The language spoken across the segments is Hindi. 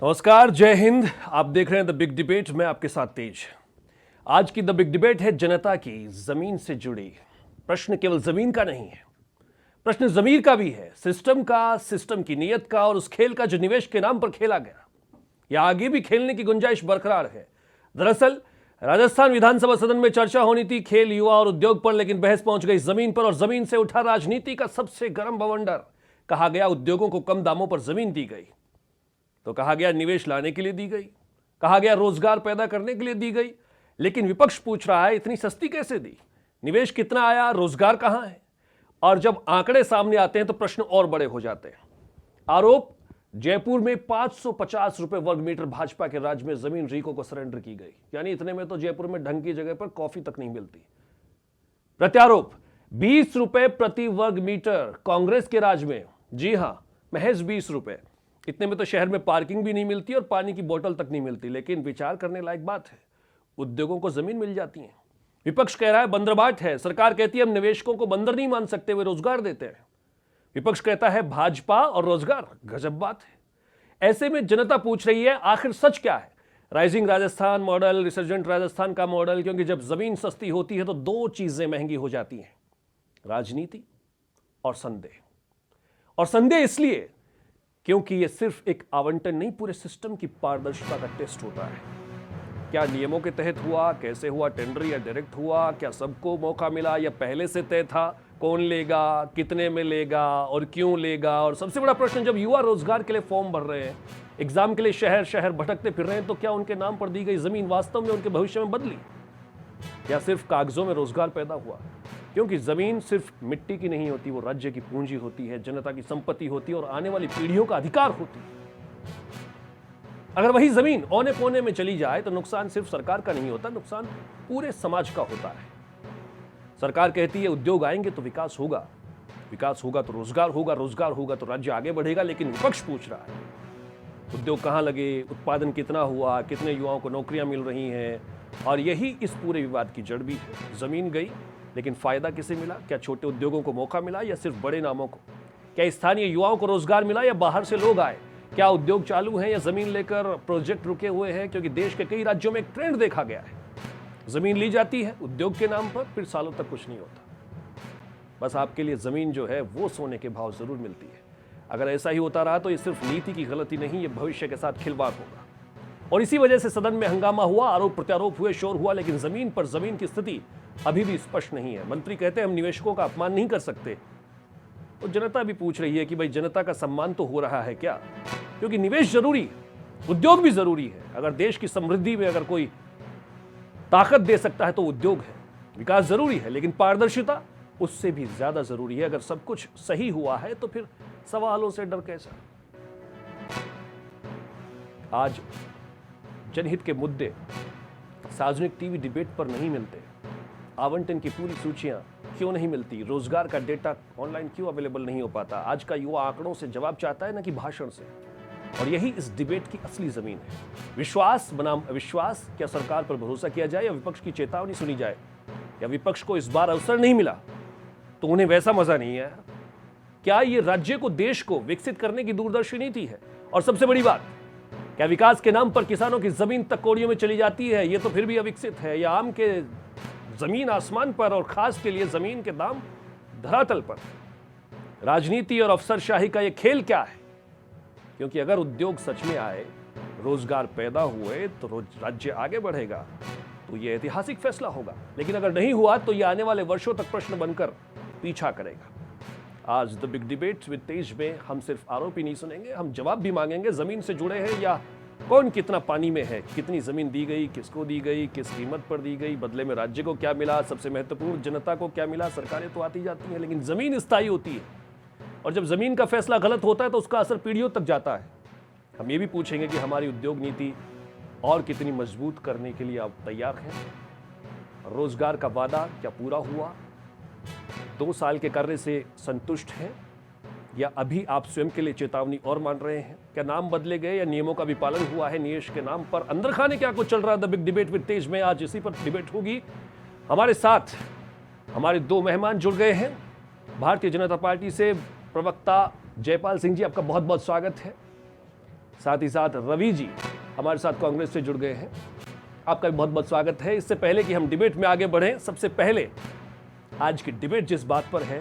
नमस्कार, जय हिंद। आप देख रहे हैं द बिग डिबेट में आपके साथ तेज। आज की द बिग डिबेट है जनता की जमीन से जुड़ी। प्रश्न केवल जमीन का नहीं है, प्रश्न जमीर का भी है, सिस्टम का, सिस्टम की नीयत का और उस खेल का जो निवेश के नाम पर खेला गया या आगे भी खेलने की गुंजाइश बरकरार है। दरअसल राजस्थान विधानसभा सदन में चर्चा होनी थी खेल, युवा और उद्योग पर, लेकिन बहस पहुंच गई जमीन पर और जमीन से उठा राजनीति का सबसे गर्म बवंडर। कहा गया उद्योगों को कम दामों पर जमीन दी गई, तो कहा गया निवेश लाने के लिए दी गई, कहा गया रोजगार पैदा करने के लिए दी गई। लेकिन विपक्ष पूछ रहा है इतनी सस्ती कैसे दी, निवेश कितना आया, रोजगार कहां है। और जब आंकड़े सामने आते हैं तो प्रश्न और बड़े हो जाते हैं। आरोप, जयपुर में 550 रुपए वर्ग मीटर भाजपा के राज में जमीन रीको को सरेंडर की गई, यानी इतने में तो जयपुर में ढंग की जगह पर कॉफी तक नहीं मिलती। प्रत्यारोप, 20 रुपए प्रति वर्ग मीटर कांग्रेस के राज में, जी हां, महज 20 रुपए। इतने में तो शहर में पार्किंग भी नहीं मिलती और पानी की बोतल तक नहीं मिलती। लेकिन विचार करने लायक बात है, उद्योगों को जमीन मिल जाती है। विपक्ष कह रहा है बंदरबाट है, सरकार कहती है हम निवेशकों को बंदर नहीं मान सकते, वे रोजगार देते हैं। विपक्ष कहता है भाजपा और रोजगार, गजब बात है। ऐसे में जनता पूछ रही है आखिर सच क्या है। Rising Rajasthan model, resurgent Rajasthan का मॉडल, क्योंकि जब जमीन सस्ती होती है तो दो चीजें महंगी हो जाती हैं, राजनीति और संदेह। और संदेह इसलिए क्योंकि यह सिर्फ एक आवंटन नहीं, पूरे सिस्टम की पारदर्शिता का टेस्ट होता है। क्या नियमों के तहत हुआ, कैसे हुआ, टेंडर या डायरेक्ट हुआ, क्या सबको मौका मिला या पहले से तय था, कौन लेगा, कितने में लेगा और क्यों लेगा। और सबसे बड़ा प्रश्न, जब युवा रोजगार के लिए फॉर्म भर रहे हैं, एग्जाम के लिए शहर शहर भटकते फिर रहे हैं, तो क्या उनके नाम पर दी गई जमीन वास्तव में उनके भविष्य में बदली या सिर्फ कागजों में रोजगार पैदा हुआ। क्योंकि जमीन सिर्फ मिट्टी की नहीं होती, वो राज्य की पूंजी होती है, जनता की संपत्ति होती है और आने वाली पीढ़ियों का अधिकार होती है। अगर वही जमीन औने कोने में चली जाए तो नुकसान सिर्फ सरकार का नहीं होता, नुकसान पूरे समाज का होता है। सरकार कहती है उद्योग आएंगे तो विकास होगा, विकास होगा तो रोजगार होगा, रोजगार होगा तो राज्य आगे बढ़ेगा। लेकिन विपक्ष पूछ रहा है उद्योग कहां लगे, उत्पादन कितना हुआ, कितने युवाओं को नौकरियां मिल रही हैं। और यही इस पूरे विवाद की जड़ भी है। जमीन गई, लेकिन फायदा किसे मिला? क्या छोटे उद्योगों को मौका मिला या सिर्फ बड़े नामों को? क्या स्थानीय युवाओं को रोजगार मिला या बाहर से लोग आए? क्या उद्योग चालू हैं या जमीन लेकर प्रोजेक्ट रुके हुए हैं? क्योंकि देश के कई राज्यों में एक ट्रेंड देखा गया है, जमीन ली जाती है उद्योग के नाम पर, फिर सालों तक कुछ नहीं होता। बस आपके लिए जमीन जो है वो सोने के भाव जरूर मिलती है। अगर ऐसा ही होता रहा तो ये सिर्फ नीति की गलती नहीं, ये भविष्य के साथ खिलवाड़ होगा। और इसी वजह से सदन में हंगामा हुआ, आरोप प्रत्यारोप हुए, शोर हुआ, लेकिन जमीन पर जमीन की स्थिति अभी भी स्पष्ट नहीं है। मंत्री कहते हैं हम निवेशकों का अपमान नहीं कर सकते, तो जनता भी पूछ रही है कि भाई जनता का सम्मान तो हो रहा है क्या? क्योंकि निवेश जरूरी है, उद्योग भी जरूरी है। अगर देश की समृद्धि में अगर कोई ताकत दे सकता है तो उद्योग है। विकास जरूरी है, लेकिन पारदर्शिता उससे भी ज्यादा जरूरी है। अगर सब कुछ सही हुआ है तो फिर सवालों से डर कैसा? आज जनहित के मुद्दे सार्वजनिक टीवी डिबेट पर नहीं मिलते, आवंटन की पूरी सूचियां क्यों नहीं मिलती, रोजगार का डेटा ऑनलाइन क्यों अवेलेबल नहीं हो पाता। आज का युवा आंकड़ों से जवाब चाहता है, ना कि भाषण से। और यही इस डिबेट की असली जमीन है। विश्वास बनाम अविश्वास, क्या सरकार पर भरोसा किया जाए या विपक्ष की चेतावनी सुनी जाए? या विपक्ष को इस बार अवसर नहीं मिला तो उन्हें वैसा मजा नहीं है? क्या ये राज्य को, देश को विकसित करने की दूरदर्शी नीति है? और सबसे बड़ी बात, क्या विकास के नाम पर किसानों की जमीन तक कौड़ियों में चली जाती है? ये तो फिर भी अविकसित है। या आम के जमीन आसमान पर और खास के लिए जमीन के दाम धरातल पर। राजनीति और अफसरशाही का ये खेल क्या है? क्योंकि अगर उद्योग सच में आए, रोजगार पैदा हुए तो राज्य आगे बढ़ेगा, तो ये ऐतिहासिक फैसला होगा। लेकिन अगर नहीं हुआ तो ये आने वाले वर्षों तक प्रश्न बनकर पीछा करेगा। आज द बिग डिबेट विद तेज में हम सिर्फ आरोप ही नहीं सुनेंगे, हम जवाब भी मांगेंगे। जमीन से जुड़े हैं या कौन कितना पानी में है, कितनी जमीन दी गई, किसको दी गई, किस कीमत पर दी गई, बदले में राज्य को क्या मिला, सबसे महत्वपूर्ण जनता को क्या मिला। सरकारें तो आती जाती हैं, लेकिन जमीन स्थायी होती है। और जब जमीन का फैसला गलत होता है तो उसका असर पीढ़ियों तक जाता है। हम ये भी पूछेंगे कि हमारी उद्योग नीति और कितनी मजबूत करने के लिए आप तैयार हैं? रोजगार का वादा क्या पूरा हुआ? 2 साल के कार्य से संतुष्ट हैं या अभी आप स्वयं के लिए चेतावनी और मान रहे हैं? क्या नाम बदले गए या नियमों का भी पालन हुआ है निवेश के नाम पर? अंदर खाने क्या कुछ चल रहा है द बिग डिबेट विद तेज में, आज इसी पर डिबेट होगी। हमारे साथ हमारे 2 मेहमान जुड़ गए हैं। भारतीय जनता पार्टी से प्रवक्ता जयपाल सिंह जी, आपका बहुत बहुत स्वागत है। साथ ही साथ रवि जी हमारे साथ कांग्रेस से जुड़ गए हैं। आपका भी बहुत बहुत स्वागत है। इससे पहले कि हम डिबेट में आगे बढ़ें, सबसे पहले आज की डिबेट जिस बात पर है,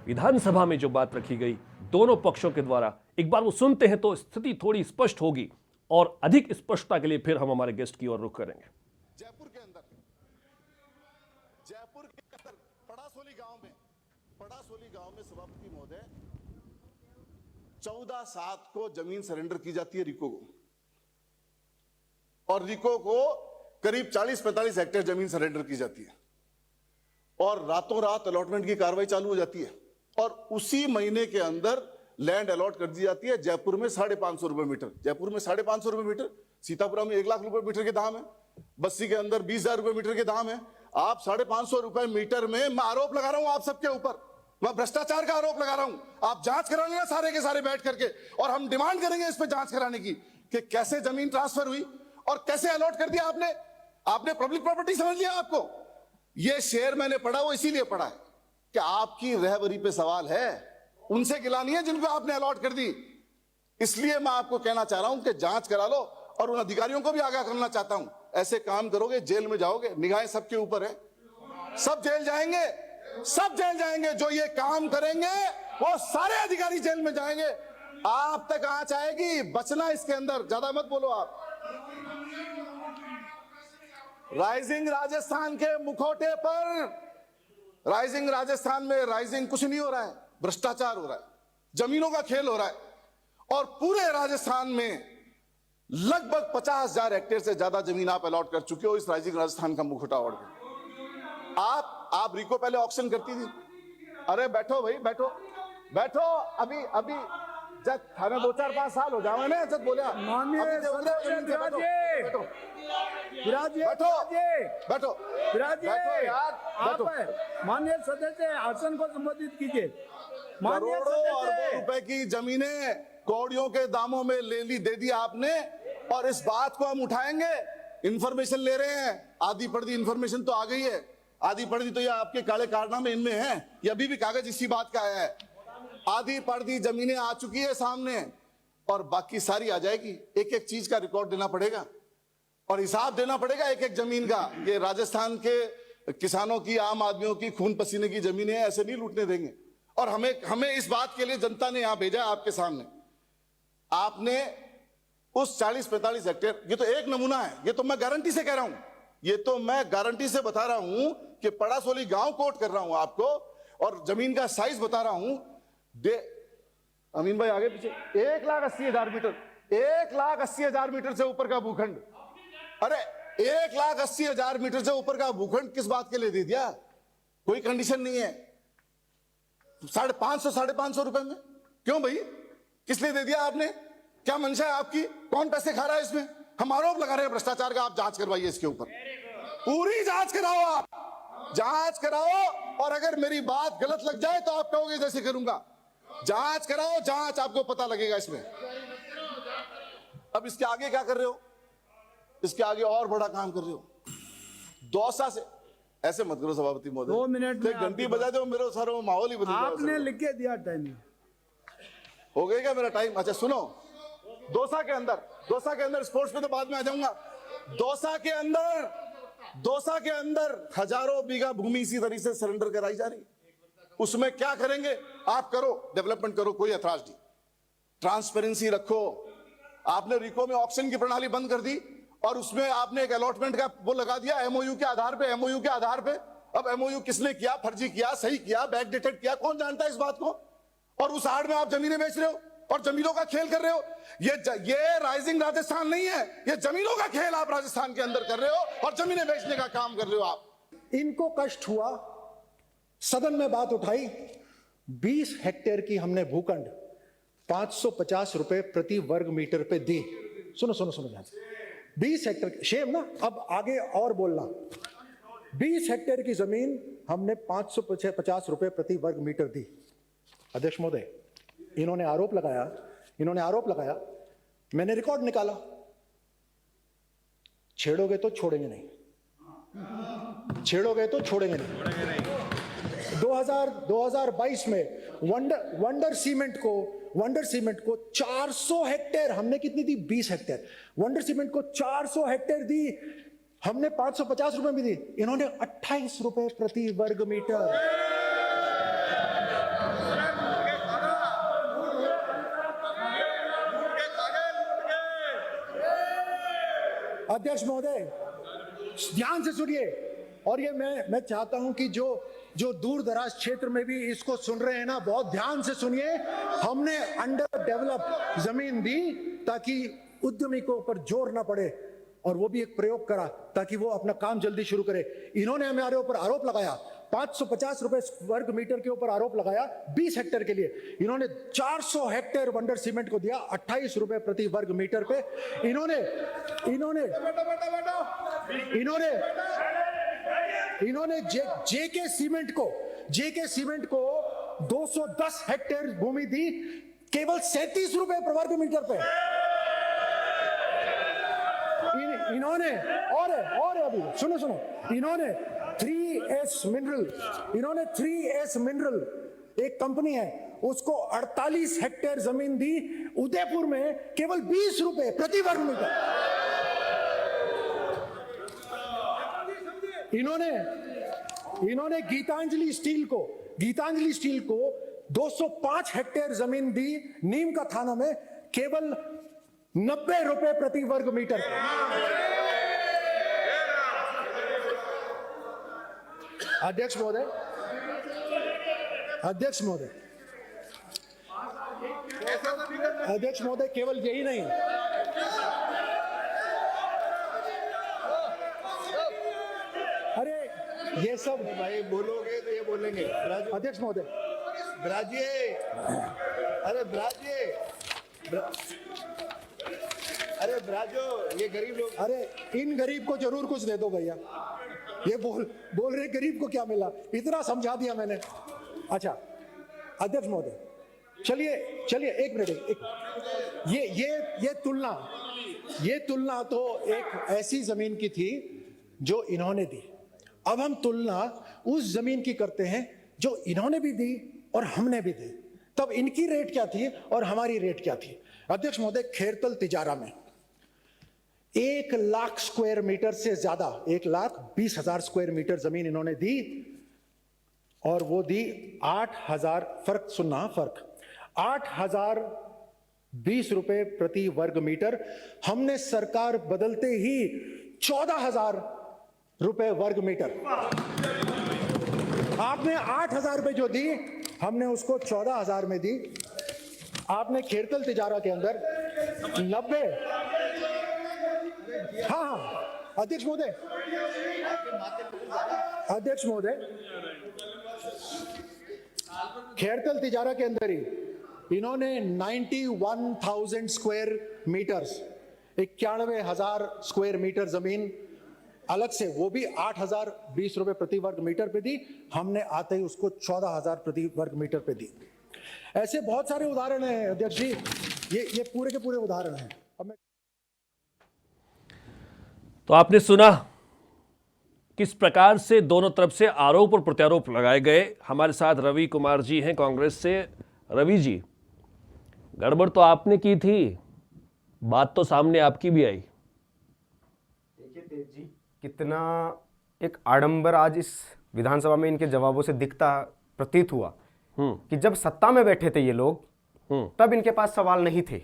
विधानसभा में जो बात रखी गई दोनों पक्षों के द्वारा, एक बार वो सुनते हैं तो स्थिति थोड़ी स्पष्ट होगी और अधिक स्पष्टता के लिए फिर हम हमारे गेस्ट की ओर रुख करेंगे। जयपुर के अंदर पड़ासोली गांव में सभापति महोदय 14/7 को जमीन सरेंडर की जाती है रिको को, और रिको को करीब 40-45 हेक्टेयर जमीन सरेंडर की जाती है और रातों रात अलॉटमेंट की कार्रवाई चालू हो जाती है और उसी महीने के अंदर लैंड अलॉट कर दी जाती है। जयपुर में 550 रुपए मीटर, जयपुर में 550 रुपए मीटर, सीतापुरा में 1 लाख रुपए मीटर के दाम है, बस्सी के अंदर 20,000 रुपए मीटर के दाम है। आप 550 रुपए मीटर में, मैं आरोप लगा रहा हूं आप सबके ऊपर, मैं भ्रष्टाचार का आरोप लगा रहा हूं। आप जांच करा लेना सारे के सारे बैठ करके, और हम डिमांड करेंगे इस पे जांच कराने की कि कैसे जमीन ट्रांसफर हुई और कैसे अलॉट कर दिया आपने। आपने पब्लिक प्रॉपर्टी समझ लिया आपको। ये शेर मैंने पढ़ा, वो इसीलिए पढ़ा है कि आपकी रहबरी पे सवाल है, उनसे गिलानी है जिनको आपने अलॉट कर दी। इसलिए मैं आपको कहना चाह रहा हूं कि जांच करा लो, और उन अधिकारियों को भी आगाह करना चाहता हूं, ऐसे काम करोगे जेल में जाओगे। निगाहें सबके ऊपर है, सब जेल जाएंगे, सब जेल जाएंगे। जो ये काम करेंगे वो सारे अधिकारी जेल में जाएंगे। आप तक आंच आएगी, बचना इसके अंदर। ज्यादा मत बोलो आप। राइजिंग राजस्थान के मुखौटे पर, राइजिंग राजस्थान में राइजिंग कुछ नहीं हो रहा है, भ्रष्टाचार हो रहा है, जमीनों का खेल हो रहा है, और पूरे राजस्थान में लगभग 50,000 हेक्टेयर से ज्यादा जमीन आप अलॉट कर चुके हो इस राइजिंग राजस्थान का मुखौटा ओढ़ के। आप रिको पहले ऑक्शन करती थी। अरे बैठो भाई, बैठो बैठो, अभी जब हमें 2-4-5 साल हो जाओ ना, जब बोले माननीय सदस्य आसन को संबोधित कीजिए। करोड़ों अरबों रुपए की जमीनें कौड़ियों के दामों में ले ली, दे दी आपने, और इस बात को हम उठाएंगे। इंफॉर्मेशन ले रहे हैं, आधी पड़ती इंफॉर्मेशन तो आ गई है, आधी पड़ती तो ये आपके काले कारनामे इनमें हैं, ये अभी भी कागज इसी बात का आया है। आधी पड़ती जमीनें आ चुकी है सामने, और बाकी सारी आ जाएगी। एक एक चीज का रिकॉर्ड देना पड़ेगा और हिसाब देना पड़ेगा एक एक जमीन का। ये राजस्थान के किसानों की, आम आदमियों की खून पसीने की जमीनें ऐसे नहीं लूटने देंगे। और हमें इस बात के लिए जनता ने यहां भेजा आपके सामने। आपने उस 40-45 हेक्टेयर, ये तो एक नमूना है, ये तो मैं गारंटी से कह रहा हूं, ये तो मैं गारंटी से बता रहा हूं कि पड़ासोली गांव कोट कर रहा हूं आपको, और जमीन का साइज बता रहा हूं। अमीन भाई आगे पीछे, 1,80,000 मीटर, 1,80,000 मीटर से ऊपर का भूखंड। अरे 1,80,000 मीटर से ऊपर का भूखंड किस बात के लिए दे दिया? कोई कंडीशन नहीं है। 550 रुपए में क्यों भाई? किस लिए दे दिया आपने? क्या मंशा है आपकी? कौन पैसे खा रहा है इसमें? हम आरोप लगा रहे हैं भ्रष्टाचार का। आप जांच करवाइए इसके ऊपर, पूरी जांच कराओ, आप जांच कराओ। और अगर मेरी बात गलत लग जाए तो आप कहोगे जैसे करूंगा। जांच कराओ, जांच, आपको पता लगेगा इसमें। अब इसके आगे क्या कर रहे हो? इसके आगे और बड़ा काम कर रहे हो। दौसा से ऐसे मत करो सभापति महोदय, 2 मिनट में घंटी बजा दो, मेरे सारा माहौल ही बदल जाएगा। आपने लिख के दिया टाइम हो गया क्या मेरा टाइम? अच्छा सुनो, दौसा के अंदर स्पोर्ट्स पे तो बाद में आ जाऊंगा। दौसा के अंदर हजारों बीघा भूमि इसी तरीके से सरेंडर कराई जा रही। उसमें क्या करेंगे आप? करो, डेवलपमेंट करो, कोई ऐतराज नहीं, ट्रांसपेरेंसी रखो। आपने रिको में ऑक्शन की प्रणाली बंद कर दी और उसमें आपने एक अलॉटमेंट का वो लगा दिया एमओयू के आधार पे। अब एमओयू किसने किया? फर्जी किया, सही किया, बैकडेटेड किया, कौन जानता है इस बात को? और उस आड़ में आप जमीनें बेच रहे हो और जमीनों का खेल कर रहे हो। ये राइजिंग राजस्थान नहीं है, ये जमीनों का खेल आप राजस्थान के अंदर कर रहे हो और जमीनें बेचने का काम कर रहे हो आप। इनको कष्ट हुआ, सदन में बात उठाई, 20 हेक्टेयर की हमने भूखंड 550 रुपए प्रति वर्ग मीटर पे दी। सुनो ध्यान से, 20 हेक्टेयर, शेम ना, अब आगे और बोलना। 20 हेक्टेयर की जमीन हमने 550 रुपए प्रति वर्ग मीटर दी। अध्यक्ष महोदय, इन्होंने आरोप लगाया, मैंने रिकॉर्ड निकाला। छेड़ोगे तो छोड़ेंगे नहीं। 2022 में वंडर सीमेंट को वंडर सीमेंट को 400 हेक्टेयर, हमने कितनी दी? 20 हेक्टेयर। वंडर सीमेंट को 400 हेक्टेयर दी, हमने 550 रुपए में दी, इन्होंने 28 रुपए प्रति वर्ग मीटर। अध्यक्ष महोदय ध्यान से सुनिए, और ये मैं चाहता हूं कि जो दूर दराज क्षेत्र में भी इसको सुन रहे हैं ना, बहुत ध्यान से सुनिए। हमने अंडर डेवलप जमीन दी ताकि उद्यमी को ऊपर जोर ना पड़े, और वो भी एक प्रयोग करा ताकि वो अपना काम जल्दी शुरू करे। इन्होंने हमारे ऊपर आरोप लगाया, 550 रुपए वर्ग मीटर के ऊपर आरोप लगाया 20 हेक्टेयर के लिए। इन्होंने 400 हेक्टेयर वंडर सीमेंट को दिया 28 रुपए प्रति वर्ग मीटर पे। इन्होंने जेके सीमेंट को 210 हेक्टेयर भूमि दी, केवल 37 रुपए प्रति वर्ग मीटर पे। इन्होंने और अभी सुनो, इन्होंने 3S मिनरल एक कंपनी है, उसको 48 हेक्टेयर जमीन दी उदयपुर में, केवल 20 रुपए प्रति वर्ग मीटर। इन्होंने गीतांजलि स्टील को 205 हेक्टेयर जमीन दी नीम का थाना में, केवल 90 रुपए प्रति वर्ग मीटर। अध्यक्ष महोदय केवल यही नहीं, अरे ये सब भाई बोलोगे तो ये बोलेंगे। अध्यक्ष महोदय ब्राजिए, अरे ब्राजो, ये गरीब लोग। अरे इन गरीब को जरूर कुछ दे दो भैया, ये बोल रहे गरीब को क्या मिला, इतना समझा दिया मैंने। अच्छा अध्यक्ष महोदय, चलिए एक मिनट, ये तुलना तो एक ऐसी जमीन की थी जो इन्होंने दी। अब हम तुलना उस जमीन की करते हैं जो इन्होंने भी दी और हमने भी दी। तब इनकी रेट क्या थी और हमारी रेट क्या थी? अध्यक्ष महोदय, खेरतल तिजारा में 1 लाख स्क्वायर मीटर से ज्यादा, 1,20,000 स्क्वायर मीटर जमीन इन्होंने दी, और वो दी 8,000, फर्क 8,020 रुपए प्रति वर्ग मीटर। हमने सरकार बदलते ही 14,000 रुपए वर्ग मीटर। आपने 8,000 रुपए जो दी, हमने उसको 14,000 में दी। आपने खेरतल तिजारा के अंदर 90। हाँ अध्यक्ष महोदय, खेरतल तिजारा के अंदर ही इन्होंने 91,000 स्क्वायर मीटर्स, 91,000 स्क्वायर मीटर जमीन अलग से, वो भी 8,020 रुपए प्रति वर्ग मीटर पे दी। हमने आते ही उसको 14,000 प्रति वर्ग मीटर पे दी। ऐसे बहुत सारे उदाहरण हैं अध्यक्ष जी, ये पूरे के पूरे उदाहरण हैं। अब तो आपने सुना किस प्रकार से दोनों तरफ से आरोप और प्रत्यारोप लगाए गए। हमारे साथ रवि कुमार जी हैं कांग्रेस से। रवि जी, गड़बड़ तो आपने की थी, बात तो सामने आपकी भी आई। देखिए तेज जी, कितना एक आडंबर आज इस विधानसभा में इनके जवाबों से दिखता प्रतीत हुआ कि जब सत्ता में बैठे थे ये लोग, तब इनके पास सवाल नहीं थे।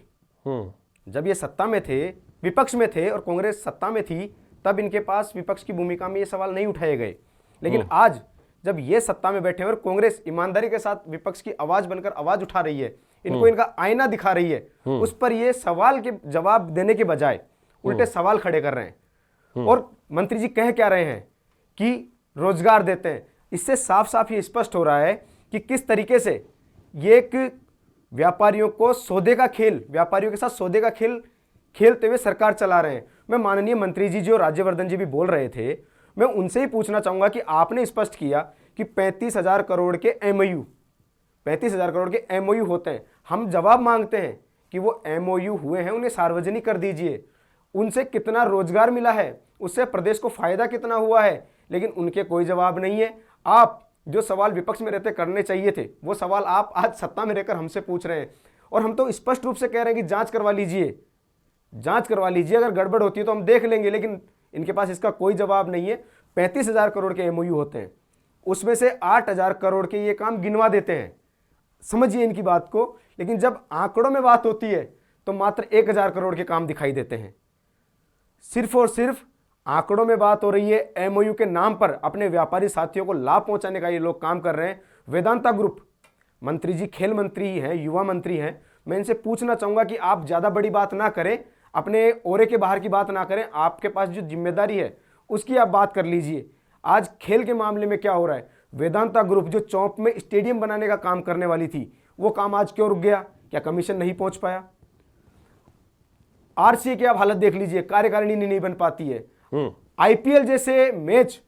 जब ये सत्ता में थे, विपक्ष में थे और कांग्रेस सत्ता में थी, तब इनके पास विपक्ष की भूमिका में ये सवाल नहीं उठाए गए। लेकिन आज जब ये सत्ता में बैठे और कांग्रेस ईमानदारी के साथ विपक्ष की आवाज बनकर आवाज उठा रही है, इनको इनका आईना दिखा रही है, उस पर ये सवाल के जवाब देने के बजाय उल्टे सवाल खड़े कर रहे हैं। और मंत्री जी कह क्या रहे हैं कि रोजगार देते हैं। इससे साफ साफ ये स्पष्ट हो रहा है कि किस तरीके से ये एक व्यापारियों को सौदे का खेल, व्यापारियों के साथ सौदे का खेल खेलते हुए सरकार चला रहे हैं। मैं माननीय मंत्री जी जो राज्यवर्धन जी भी बोल रहे थे, मैं उनसे ही पूछना चाहूंगा कि आपने स्पष्ट किया कि 35,000 करोड़ के एमओयू, 35,000 करोड़ के एमओयू होते हैं। हम जवाब मांगते हैं कि वो एमओयू हुए हैं, उन्हें सार्वजनिक कर दीजिए। उनसे कितना रोजगार मिला है, उससे प्रदेश को फायदा कितना हुआ है, लेकिन उनके कोई जवाब नहीं है। आप जो सवाल विपक्ष में रहते करने चाहिए थे, वो सवाल आप आज सत्ता में रहकर हमसे पूछ रहे हैं। और हम तो स्पष्ट रूप से कह रहे हैं कि जांच करवा लीजिए, जांच करवा लीजिए, अगर गड़बड़ होती है तो हम देख लेंगे, लेकिन इनके पास इसका कोई जवाब नहीं है। 35,000 करोड़ के एमओयू होते हैं, उसमें से 8,000 करोड़ के ये काम गिनवा देते हैं, समझिए इनकी बात को। लेकिन जब आंकड़ों में बात होती है तो मात्र 1,000 करोड़ के काम दिखाई देते हैं। सिर्फ और सिर्फ आंकड़ों में बात हो रही है, एमओयू के नाम पर अपने व्यापारी साथियों को लाभ पहुंचाने का ये लोग काम कर रहे हैं। वेदांता ग्रुप, मंत्री जी खेल मंत्री हैं, युवा मंत्री हैं, मैं इनसे पूछना चाहूंगा कि आप ज्यादा बड़ी बात ना करें, अपने ओरे के बाहर की बात ना करें, आपके पास जो जिम्मेदारी है उसकी आप बात कर लीजिए। आज खेल के मामले में क्या हो रहा है, वेदांता ग्रुप जो चौंप में स्टेडियम बनाने का काम करने वाली थी, वो काम आज क्यों रुक गया? क्या कमीशन नहीं पहुंच पाया? आरसीए की आप हालत देख लीजिए, कार्यकारिणी नहीं बन पाती है। आईपीएल जैसे मैच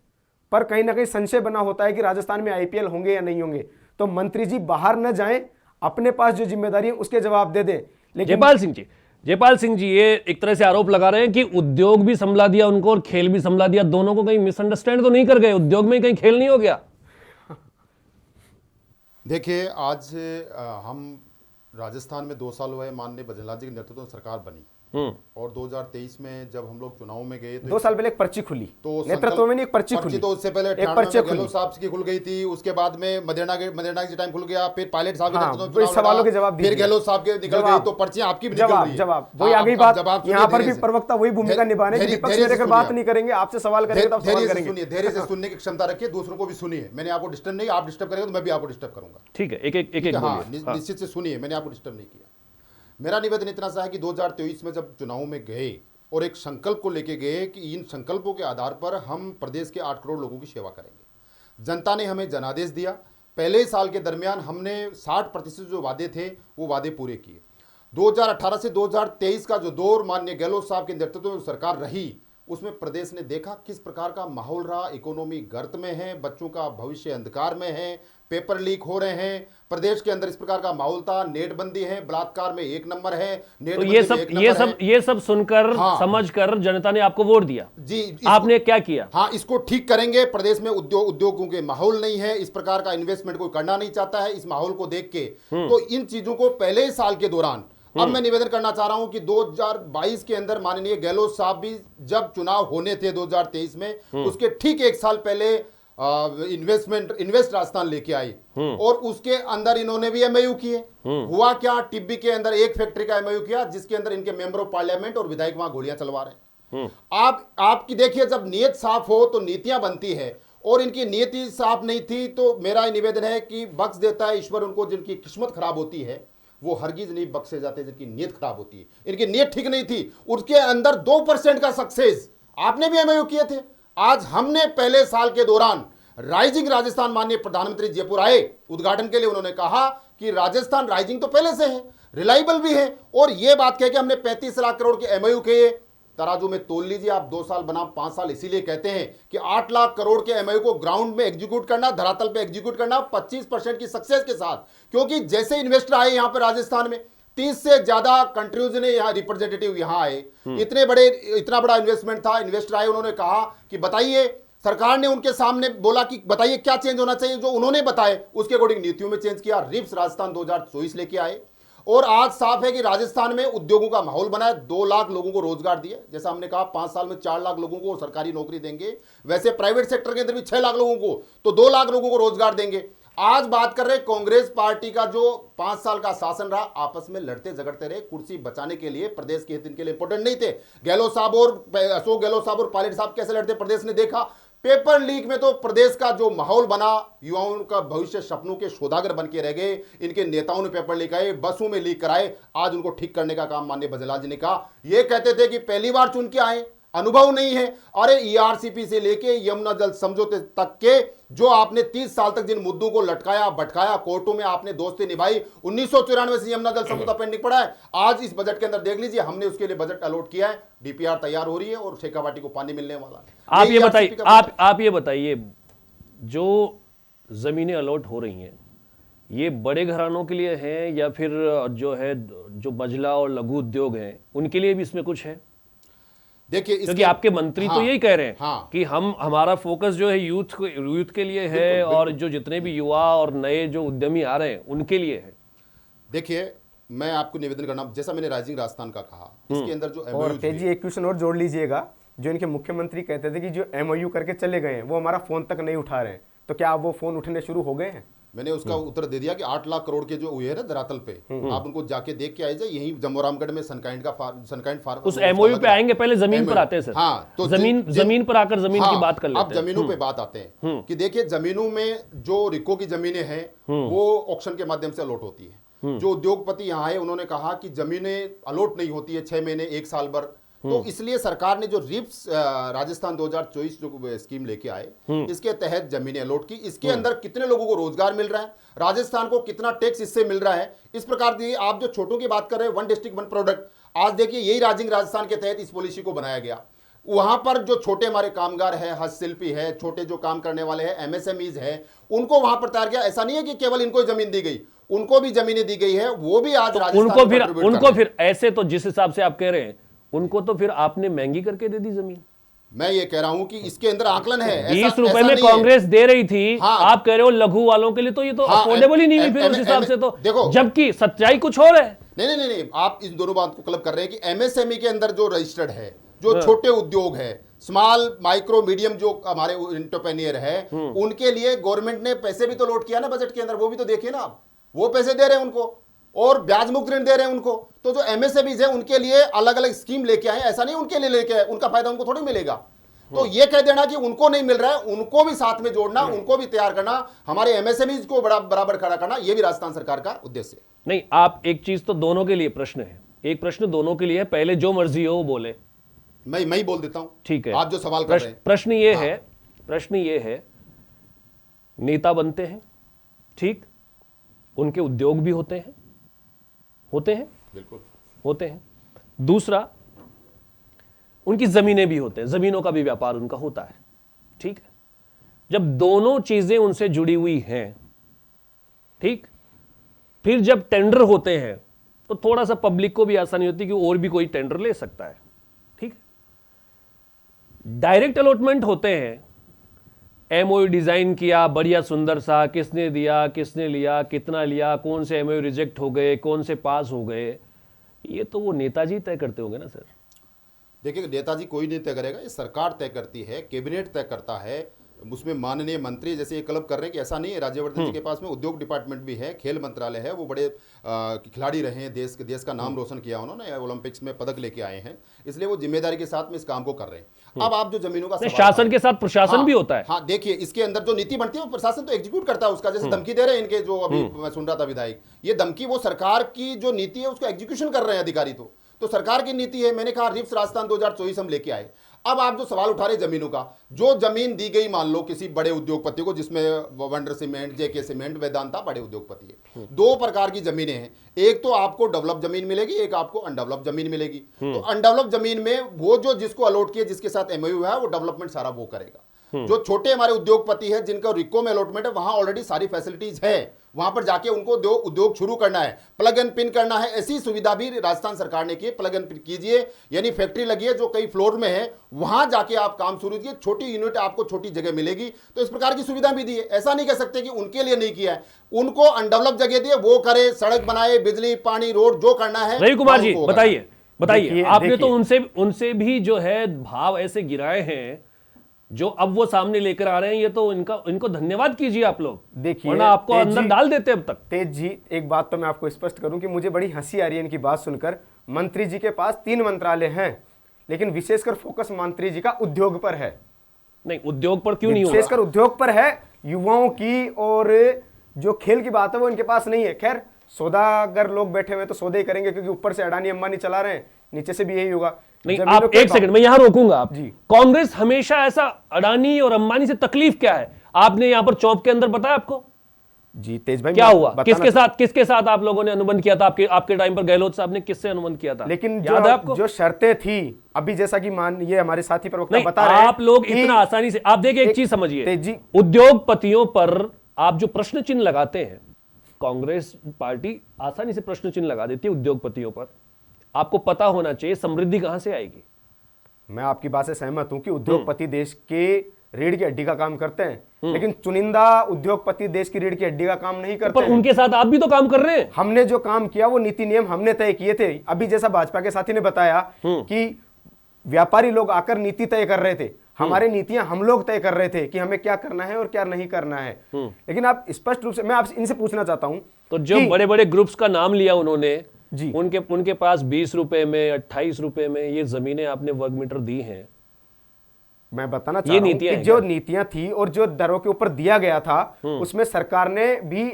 पर कहीं ना कहीं संशय बना होता है कि राजस्थान में आईपीएल होंगे या नहीं होंगे, तो मंत्री जी बाहर न जाएं, अपने पास जो जिम्मेदारी है उसके जवाब दे दें। लेकिन जयपाल सिंह जी ये एक तरह से आरोप लगा रहे हैं कि उद्योग भी संभला दिया उनको और खेल भी संभला दिया, दोनों को कहीं मिसअंडरस्टैंड तो नहीं कर गए, उद्योग में कहीं खेल नहीं हो गया? देखिए, आज हम राजस्थान में 2 साल हुए माननीय बजरंग जी के नेतृत्व में सरकार बनी, और 2023 में जब हम लोग चुनाव में गए तो 2 साल पहले एक पर्ची खुली, तो नेतृत्व में नहीं, एक पर्ची खुली। तो उससे पहले एक पर्ची गहलोत साहब की खुल गई थी, उसके बाद में मदेरणा के टाइम खुल गया, फिर पायलट साहब के हाँ, नेतृत्व में सवालों के जवाब फिर गहलोत साहब के निकल गई, तो पर्चियां आपकी भी निकल रही है। जवाब वही आ गई बात। यहाँ पर भी प्रवक्ता वही भूमिका निभा रहे हैं कि विपक्ष में रहकर बात नहीं करेंगे, आपसे सवाल करेंगे तो आप सवाल करेंगे। सुनिए, धैर्य से सुनने की क्षमता रखिए, दूसरों को भी सुनिए। मैंने आपको डिस्टर्ब नहीं, आप डिस्टर्ब करेंगे तो मैं भी आपको डिस्टर्ब करूंगा। ठीक है, एक हाँ, निश्चित से सुनिए, मैंने आपको डिस्टर्ब नहीं किया। मेरा निवेदन इतना सा है कि 2023 में जब चुनाव में गए और एक संकल्प को लेके गए कि इन संकल्पों के आधार पर हम प्रदेश के 8 करोड़ लोगों की सेवा करेंगे। जनता ने हमें जनादेश दिया। पहले ही साल के दरमियान हमने 60% जो वादे थे वो वादे पूरे किए। 2018 से 2023 का जो दौर माननीय गहलोत साहब के नेतृत्व में सरकार रही, उसमें प्रदेश ने देखा किस प्रकार का माहौल रहा। इकोनॉमी गर्त में है, बच्चों का भविष्य अंधकार में है, पेपर लीक हो रहे हैं, प्रदेश के अंदर इस प्रकार का माहौल था, नेटबंदी है, बलात्कार में 1 नंबर है, तो ये सब सुनकर समझकर जनता ने आपको वोट दिया जी। आपने क्या किया? हाँ, इसको ठीक करेंगे। प्रदेश में उद्योगों के माहौल नहीं है, इस प्रकार का इन्वेस्टमेंट कोई करना नहीं चाहता है। इस माहौल को देख के तो इन चीजों को पहले ही साल के दौरान, अब मैं निवेदन करना चाह रहा हूं कि 2022 के अंदर माननीय गहलोत साहब भी जब चुनाव होने थे 2023 में, उसके ठीक 1 साल पहले इन्वेस्ट राजस्थान लेके आई, और उसके अंदर इन्होंने भी एमओयू किए। हुआ क्या, टिब्बी के अंदर एक फैक्ट्री का एमओयू किया, जिसके अंदर इनके मेंबर ऑफ पार्लियामेंट और विधायक वहां गोलियां चलवा रहे हैं। आपकी देखिए, जब नीयत साफ हो तो नीतियां बनती है, और इनकी नीति साफ नहीं थी। तो मेरा निवेदन है कि बख्श देता है ईश्वर उनको, जिनकी किस्मत खराब होती है वो हरगिज नहीं बख्शे जाते, जिनकी नीयत खराब होती है। इनकी नीयत ठीक नहीं थी, उसके अंदर 2% का सक्सेस, आपने भी एमओयू किए थे। आज हमने पहले साल के दौरान राइजिंग राजस्थान, माननीय प्रधानमंत्री जयपुर आए उद्घाटन के लिए, उन्होंने कहा कि राजस्थान राइजिंग तो पहले से है, रिलायबल भी है, और यह बात कह के हमने 35 लाख करोड़ के एमओयू किए। तराजू में तोल लीजिए आप, 2 साल बनाम 5 साल, इसीलिए कहते हैं कि 8 लाख करोड़ के एमओयू को ग्राउंड में एग्जीक्यूट करना, धरातल पे एग्जीक्यूट करना 25% की सक्सेस के साथ। क्योंकि जैसे इन्वेस्टर आए यहां पर राजस्थान में, 30 से ज्यादा कंट्रीज ने यहां रिप्रेजेंटेटिव यहां आए, इतना बड़ा इन्वेस्टमेंट था। इन्वेस्टर आए, उन्होंने कहा कि बताइए, सरकार ने उनके सामने बोला कि बताइए क्या चेंज होना चाहिए, जो उन्होंने बताए उसके अकॉर्डिंग नीतियों में चेंज किया। रिप्स राजस्थान 2024 लेके आए, और आज साफ है कि राजस्थान में उद्योगों का माहौल बना है। 2 लाख लोगों को रोजगार दिए, जैसा हमने कहा 5 साल में 4 लाख लोगों को सरकारी नौकरी देंगे, वैसे प्राइवेट सेक्टर के अंदर भी 6 लाख लोगों को, तो 2 लाख लोगों को रोजगार देंगे। आज बात कर रहे कांग्रेस पार्टी का जो 5 साल का शासन रहा, आपस में लड़ते झगड़ते रहे कुर्सी बचाने के लिए, प्रदेश के हित इनके लिए इंपॉर्टेंट नहीं थे। गहलोत साहब और अशोक गहलोत साहब और पायलट साहब कैसे लड़ते प्रदेश ने देखा। पेपर लीक में तो प्रदेश का जो माहौल बना, युवाओं का भविष्य सपनों के सौदागर बन के रह गए। इनके नेताओं ने पेपर लीक आए, बसों में लीक कराए, आज उनको ठीक करने का काम माननीय बजरंग जी ने कहा। ये कहते थे कि पहली बार चुन के आए, अनुभव नहीं है। अरे ईआरसीपी से लेके यमुना जल समझौते तक के जो आपने 30 साल तक जिन मुद्दों को लटकाया भटकाया, कोर्टों में आपने दोस्ती निभाई, 1994 से यमुना जल समझौता पेंडिंग पड़ा है। आज इस बजट के अंदर देख लीजिए, हमने उसके लिए बजट अलॉट किया है, डीपीआर तैयार हो रही है और शेखावाटी को पानी मिलने वाला है। आप ये बताइए, जो जमीनें अलॉट हो रही हैं ये बड़े घरानों के लिए हैं या फिर जो मझला और लघु उद्योग हैं उनके लिए भी इसमें कुछ है? देखिए, क्योंकि आपके मंत्री तो यही कह रहे हैं कि हमारा फोकस जो है यूथ के लिए है, और जो जितने भी युवा और नए जो उद्यमी आ रहे हैं उनके लिए है। देखिए, मैं आपको निवेदन करना, जैसा मैंने राइजिंग राजस्थान का कहा, इसके अंदर जो और MOUs तेज जी एक क्वेश्चन और जोड़ लीजिएगा, जो इनके मुख्यमंत्री कहते थे कि जो MOU करके चले गए हैं वो हमारा फोन तक नहीं उठा रहे हैं, तो क्या अब वो फोन उठने शुरू हो गए हैं? मैंने उसका उत्तर दे दिया कि 8 लाख करोड़ के जो हुए हैं ना धरातल पे, आप उनको जाके देख के आए जाए, यहीं जमोरामगढ़ में सनकाइंड फार्म उस MOU पे आएंगे, पहले जमीन पर आते हैं सर। हाँ, तो जमीन पर आकर जमीन की बात कर लेते आप हैं। जमीनों पे बात आते हैं कि देखिए जमीनों में जो रिको की जमीनें हैं वो ऑक्शन के माध्यम से अलॉट होती है। जो उद्योगपति यहाँ है उन्होंने कहा कि जमीनें अलॉट नहीं होती है 6 महीने 1 साल भर, तो इसलिए सरकार ने जो रिप्स राजस्थान 2024 जो स्कीम लेके आए, इसके तहत जमीनें अलॉट की। इसके अंदर कितने लोगों को रोजगार मिल रहा है, राजस्थान को कितना टैक्स इससे मिल रहा है, इस प्रकार की आप जो छोटों की बात कर रहे हैं, 1 डिस्ट्रिक्ट 1 प्रोडक्ट, आज देखिए यही राइजिंग राजस्थान के तहत इस पॉलिसी को बनाया गया। वहां पर जो छोटे हमारे कामगार है, हस्तशिल्पी है, छोटे जो काम करने वाले हैं, MSMEs है, उनको वहां पर तैयार किया। ऐसा नहीं है कि केवल इनको जमीन दी गई, उनको भी जमीनें दी गई है, वो भी आज उनको फिर ऐसे, तो जिस हिसाब से आप कह रहे हैं उनको तो फिर आपने महंगी करके दे दी जमीन। मैं ये कह रहा हूं कि इसके अंदर आकलन है, 20 रुपए में कांग्रेस दे रही थी, हाँ, आप कह रहे हो लघु वालों के लिए तो ये तो अफोर्डेबल ही नहीं हुई फिर उस हिसाब से तो। देखो, जबकि सच्चाई कुछ और है। नहीं, आप इन दोनों बात को क्लब कर रहे हैं कि MSME के अंदर जो रजिस्टर्ड है, जो छोटे उद्योग है, स्मॉल माइक्रो मीडियम जो हमारे एंटरप्रेन्योर है, उनके लिए गवर्नमेंट ने पैसे भी तो लोड किया ना बजट के अंदर, वो भी तो देखिए ना आप, वो पैसे दे रहे हैं उनको और ब्याज मुक्त ऋण दे रहे हैं उनको। तो जो MSMEs है उनके लिए अलग अलग स्कीम लेके आए, ऐसा नहीं उनके लिए लेके आए, उनका फायदा उनको थोड़ी मिलेगा। तो ये कह देना कि उनको नहीं मिल रहा है, उनको भी साथ में जोड़ना, उनको भी तैयार करना, हमारे MSMEs को बराबर खड़ा करना, ये भी राजस्थान सरकार का उद्देश्य है। नहीं, आप एक चीज तो दोनों के लिए प्रश्न है, एक प्रश्न दोनों के लिए है, पहले जो मर्जी हो वो बोले। मैं ही बोल देता हूं, ठीक है, आप जो सवाल कर रहे हैं। प्रश्न ये है, नेता बनते हैं, ठीक, उनके उद्योग भी होते हैं बिल्कुल होते हैं। दूसरा, उनकी जमीनें भी होते हैं, जमीनों का भी व्यापार उनका होता है, ठीक है। जब दोनों चीजें उनसे जुड़ी हुई हैं, ठीक, फिर जब टेंडर होते हैं तो थोड़ा सा पब्लिक को भी आसानी होती है कि और भी कोई टेंडर ले सकता है, ठीक। डायरेक्ट अलॉटमेंट होते हैं, MOU डिजाइन किया बढ़िया सुंदर सा, किसने दिया, किसने लिया, कितना लिया, कौन से MOU रिजेक्ट हो गए, कौन से पास हो गए, ये तो वो नेताजी तय करते होंगे ना सर। देखिए, नेताजी कोई नहीं तय करेगा, ये सरकार तय करती है, कैबिनेट तय करता है, उसमें माननीय मंत्री जैसे ये क्लब कर रहे हैं कि ऐसा नहीं है, राज्यवर्धन जी के पास में उद्योग डिपार्टमेंट भी है, खेल मंत्रालय है, वो बड़े खिलाड़ी रहे हैं, देश का नाम रोशन किया उन्होंने, ओलंपिक्स में पदक लेके आए हैं, इसलिए वो जिम्मेदारी के साथ में इस काम को कर रहे हैं। अब आप जो जमीनों का शासन के साथ प्रशासन भी होता है। हाँ, देखिए इसके अंदर जो नीति बनती है वो प्रशासन तो एग्जीक्यूट करता है उसका, जैसे धमकी दे रहे हैं इनके जो अभी मैं सुन रहा था विधायक, ये धमकी वो सरकार की जो नीति है उसको एग्जीक्यूशन कर रहे हैं अधिकारी, तो सरकार की नीति है। मैंने कहा रिप्स राजस्थान 2024 हम लेके आए। अब आप जो सवाल उठा रहे जमीनों का, जो जमीन दी गई मान लो किसी बड़े उद्योगपति को, जिसमें wonder cement, JK cement, Vedanta बड़े उद्योगपति है, 2 प्रकार की जमीनें हैं, एक तो आपको डेवलप जमीन मिलेगी, एक आपको अनडेवलप जमीन मिलेगी। तो अनडेवलप जमीन में वो जो जिसको अलॉट किया, जिसके साथ MOU है, वो डेवलपमेंट सारा वो करेगा। जो छोटे हमारे उद्योगपति है जिनका रिको में अलॉटमेंट है, वहां ऑलरेडी सारी फैसिलिटीज है, वहां पर जाके उनको उद्योग शुरू करना है, प्लग एंड पिन करना है, ऐसी सुविधा भी राजस्थान सरकार ने की। प्लग एंड पिन कीजिए, यानी फैक्ट्री लगी है जो कई फ्लोर में है, वहां जाके आप काम शुरू कीजिए, छोटी यूनिट आपको छोटी जगह मिलेगी। तो इस प्रकार की सुविधा भी दी है, ऐसा नहीं कह सकते कि उनके लिए नहीं किया है, उनको अनडेवलप जगह दी है, वो करे, सड़क बनाए, बिजली पानी रोड जो करना है। रवि कुमार जी बताइए, आपने तो उनसे भी जो है भाव ऐसे गिराए हैं जो अब वो सामने लेकर आ रहे हैं, ये तो इनको धन्यवाद कीजिए आप लोग, देखिए, वरना आपको अंदर डाल देते अब तक। तेज जी, एक बात तो मैं आपको स्पष्ट करूं कि मुझे बड़ी हंसी आ रही है इनकी बात सुनकर। मंत्री जी के पास 3 मंत्रालय हैं, लेकिन विशेषकर फोकस मंत्री जी का उद्योग पर है। नहीं, उद्योग पर क्यों नहीं होगा? विशेषकर उद्योग पर है, युवाओं की और जो खेल की बात है वो इनके पास नहीं है। खैर, सौदागर लोग बैठे हुए तो सौदे ही करेंगे, क्योंकि ऊपर से अडानी अंबानी चला रहे हैं, नीचे से भी यही होगा। नहीं, आप एक सेकंड, मैं यहां रोकूंगा आप जी। कांग्रेस हमेशा ऐसा अडानी और अंबानी से तकलीफ क्या है? आपने यहां पर चौप के अंदर बताया आपको जी तेज भाई, क्या हुआ, किसके साथ आप लोगों ने अनुबंध किया था? आपके टाइम पर गहलोत साहब ने किससे अनुबंध किया था? लेकिन जो शर्तें थी, अभी जैसा कि मान ये हमारे साथी प्रवक्ता बता रहे हैं, आप लोग इतना आसानी से, आप देखिए एक चीज समझिए, उद्योगपतियों पर आप जो प्रश्न चिन्ह लगाते हैं, कांग्रेस पार्टी आसानी से प्रश्न चिन्ह लगा देती है उद्योगपतियों पर। आपको पता होना चाहिए समृद्धि कहां से आएगी। मैं आपकी बात से सहमत हूं कि उद्योगपति देश के रीढ़ की हड्डी का काम करते हैं, लेकिन चुनिंदा उद्योगपति देश की रीढ़ की हड्डी का काम नहीं करते पर उनके साथ आप भी तो काम कर रहे हैं। हमने जो काम किया वो नीति नियम हमने तय किए थे। अभी जैसा भाजपा के साथी ने बताया कि व्यापारी लोग आकर नीति तय कर रहे थे, हमारी नीतियां हम लोग तय कर रहे थे कि हमें क्या करना है और क्या नहीं करना है। लेकिन आप स्पष्ट रूप से, मैं आप इनसे पूछना चाहता हूं, तो जो बड़े बड़े ग्रुप्स का नाम लिया उन्होंने जी, उनके पास 20 रुपए में 28 रुपए में ये जमीनें आपने वर्ग मीटर दी हैं। मैं बताना चाह रहा हूं कि जो नीतियां थी और जो दरों के ऊपर दिया गया था उसमें सरकार ने भी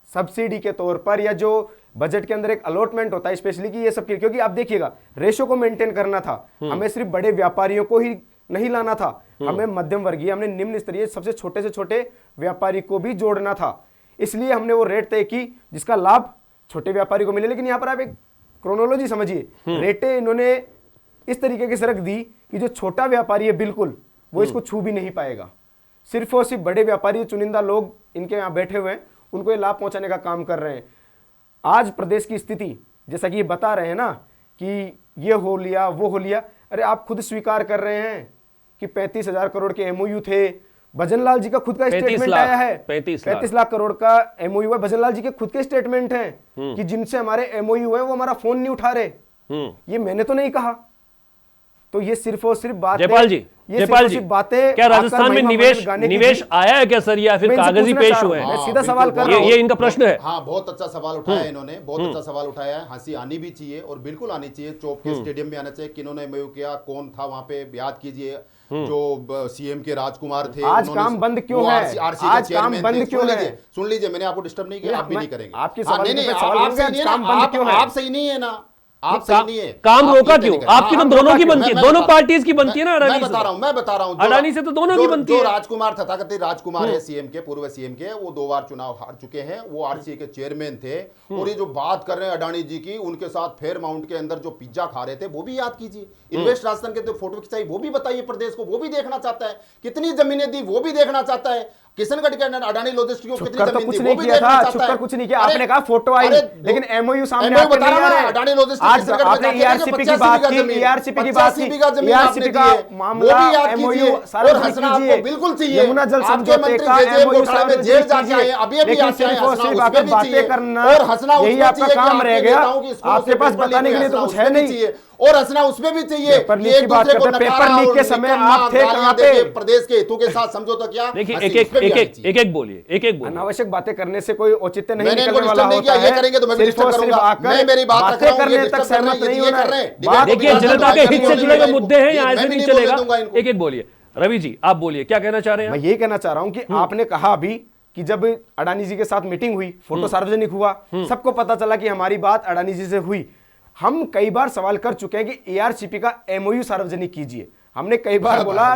सब्सिडी के तौर पर या जो बजट के अंदर एक अलॉटमेंट होता है स्पेशली कि ये सब, क्योंकि आप देखिएगा रेशो को मेंटेन करना था, हमें सिर्फ बड़े व्यापारियों को ही नहीं लाना था, हमें मध्यम वर्गीय, हमने निम्न स्तरीय सबसे छोटे से छोटे व्यापारी को भी जोड़ना था। इसलिए हमने वो रेट तय की जिसका लाभ छोटे व्यापारी को मिले। लेकिन यहां पर आप एक क्रोनोलॉजी समझिए, रेटें इन्होंने इस तरीके की रख दी कि जो छोटा व्यापारी है बिल्कुल वो इसको छू भी नहीं पाएगा। सिर्फ और सिर्फ बड़े व्यापारी, चुनिंदा लोग इनके यहाँ बैठे हुए हैं, उनको ये लाभ पहुंचाने का काम कर रहे हैं। आज प्रदेश की स्थिति जैसा कि ये बता रहे हैं ना कि ये हो लिया वो हो लिया, अरे आप खुद स्वीकार कर रहे हैं कि 35,000 करोड़ के एमओयू थे। भजनलाल जी का खुद का स्टेटमेंट आया है, 35 लाख करोड़ का एमओयू है। भजनलाल जी के खुद के स्टेटमेंट हैं कि जिनसे हमारे एमओयू है वो हमारा फोन नहीं उठा रहे। ये मैंने तो नहीं कहा। तो ये सिर्फ और सिर्फ बात, जयपाल जी बातें, क्या राजस्थान में निवेश आया है क्या सर, या फिर कागजी पेश हुए हैं? सीधा सवाल कर रहा हूं, ये इनका प्रश्न है। हाँ, बहुत अच्छा सवाल उठाया है इन्होंने, बहुत अच्छा सवाल उठाया है। हंसी आनी भी चाहिए और बिल्कुल आनी चाहिए। चौक के स्टेडियम में आना चाहिए, किन्होंने एमओयू किया, कौन था वहां पे, याद कीजिए। जो सीएम के राजकुमार थे, आज काम बंद क्यों है? आज काम बंद क्यों है? सुन लीजिए, मैंने आपको डिस्टर्ब नहीं किया, आप भी नहीं करेंगे। आपके आप सही नहीं है, आप सही नहीं है ना, आप सही नहीं है। काम रोका क्यों? आपकी तो दोनों की बनती है, दोनों पार्टीज की बनती है ना। मैं बता रहा हूं अडानी से तो दोनों की बनती है। जो राजकुमार तथाकथित राजकुमार है सीएम के, पूर्व सीएम के, वो 2 बार चुनाव हार चुके हैं, वो आरसीए के चेयरमैन थे। और ये जो बात कर रहे हैं अडानी जी की, उनके साथ फेयर माउंट के अंदर जो पिज्जा खा रहे थे वो भी याद कीजिए। इन्वेस्ट राजस्थान के जो फोटो खिंचाई वो भी बताइए प्रदेश को, वो भी देखना चाहता है। कितनी जमीनें दी वो भी देखना चाहता है। किशनगढ़ के अंदर अडानी लॉजिस्टिक को कितनी जमीन कुछ दी नहीं वो भी किया देखना था, चाहता छुपकर है। कुछ नहीं किया। आपने कहा फोटो आई, लेकिन एमओयू सामने आके नहीं आ रहे। अडानी लॉजिस्टिक आज आपने ईआरसीपी की बात की, ईआरसीपी की बात की, ईआरसीपी का मामला, एमओयू सार्वजनिक कीजिए। बिल्कुल चाहिए। यमुना जल समझौते का एमओयू सार्वजनिक कीजिए। लेकिन सिर्फ और सिर्फ आकर बातें करना, यही आपका काम रह गया। आपके पास बताने के लिए तो कुछ है नहीं। और हंसना उसमें भी चाहिए। पेपर लीक की बात करते हैं, पेपर लीक के समय आप थे कहां पे? प्रदेश के हितों के साथ समझौता किया। देखिए, एक बोलिए। अनावश्यक बातें करने से कोई औचित्य नहीं मैंने निकलने इनको वाला डिस्टर्ब नहीं होता किया, ये है। करेंगे तो मैं भी डिस्टर्ब करूंगा। मैं मेरी बात रख रहा हूं, करने ये तक डिस्टर्ब कर रहे सहमत हैं, नहीं ये होना कर रहे है। हैं। देखिए, जनता के हित से जुड़े हुए मुद्दे हैं, यहाँ ऐसे नहीं चलेगा। दूंगा इनको। एक बोलिए। रवि जी आप बोलिए, क्या कहना चाह रहे हैं? मैं यही कहना चाह रहा हूं कि आपने कहा अभी कि जब अडानी जी के साथ मीटिंग हुई, फोटो सार्वजनिक हुआ, सबको पता चला कि हमारी बात अडानी जी से हुई। हम कई बार सवाल कर चुके हैं कि एआरसीपी का एमओयू सार्वजनिक कीजिए। हमने कई बार बोला,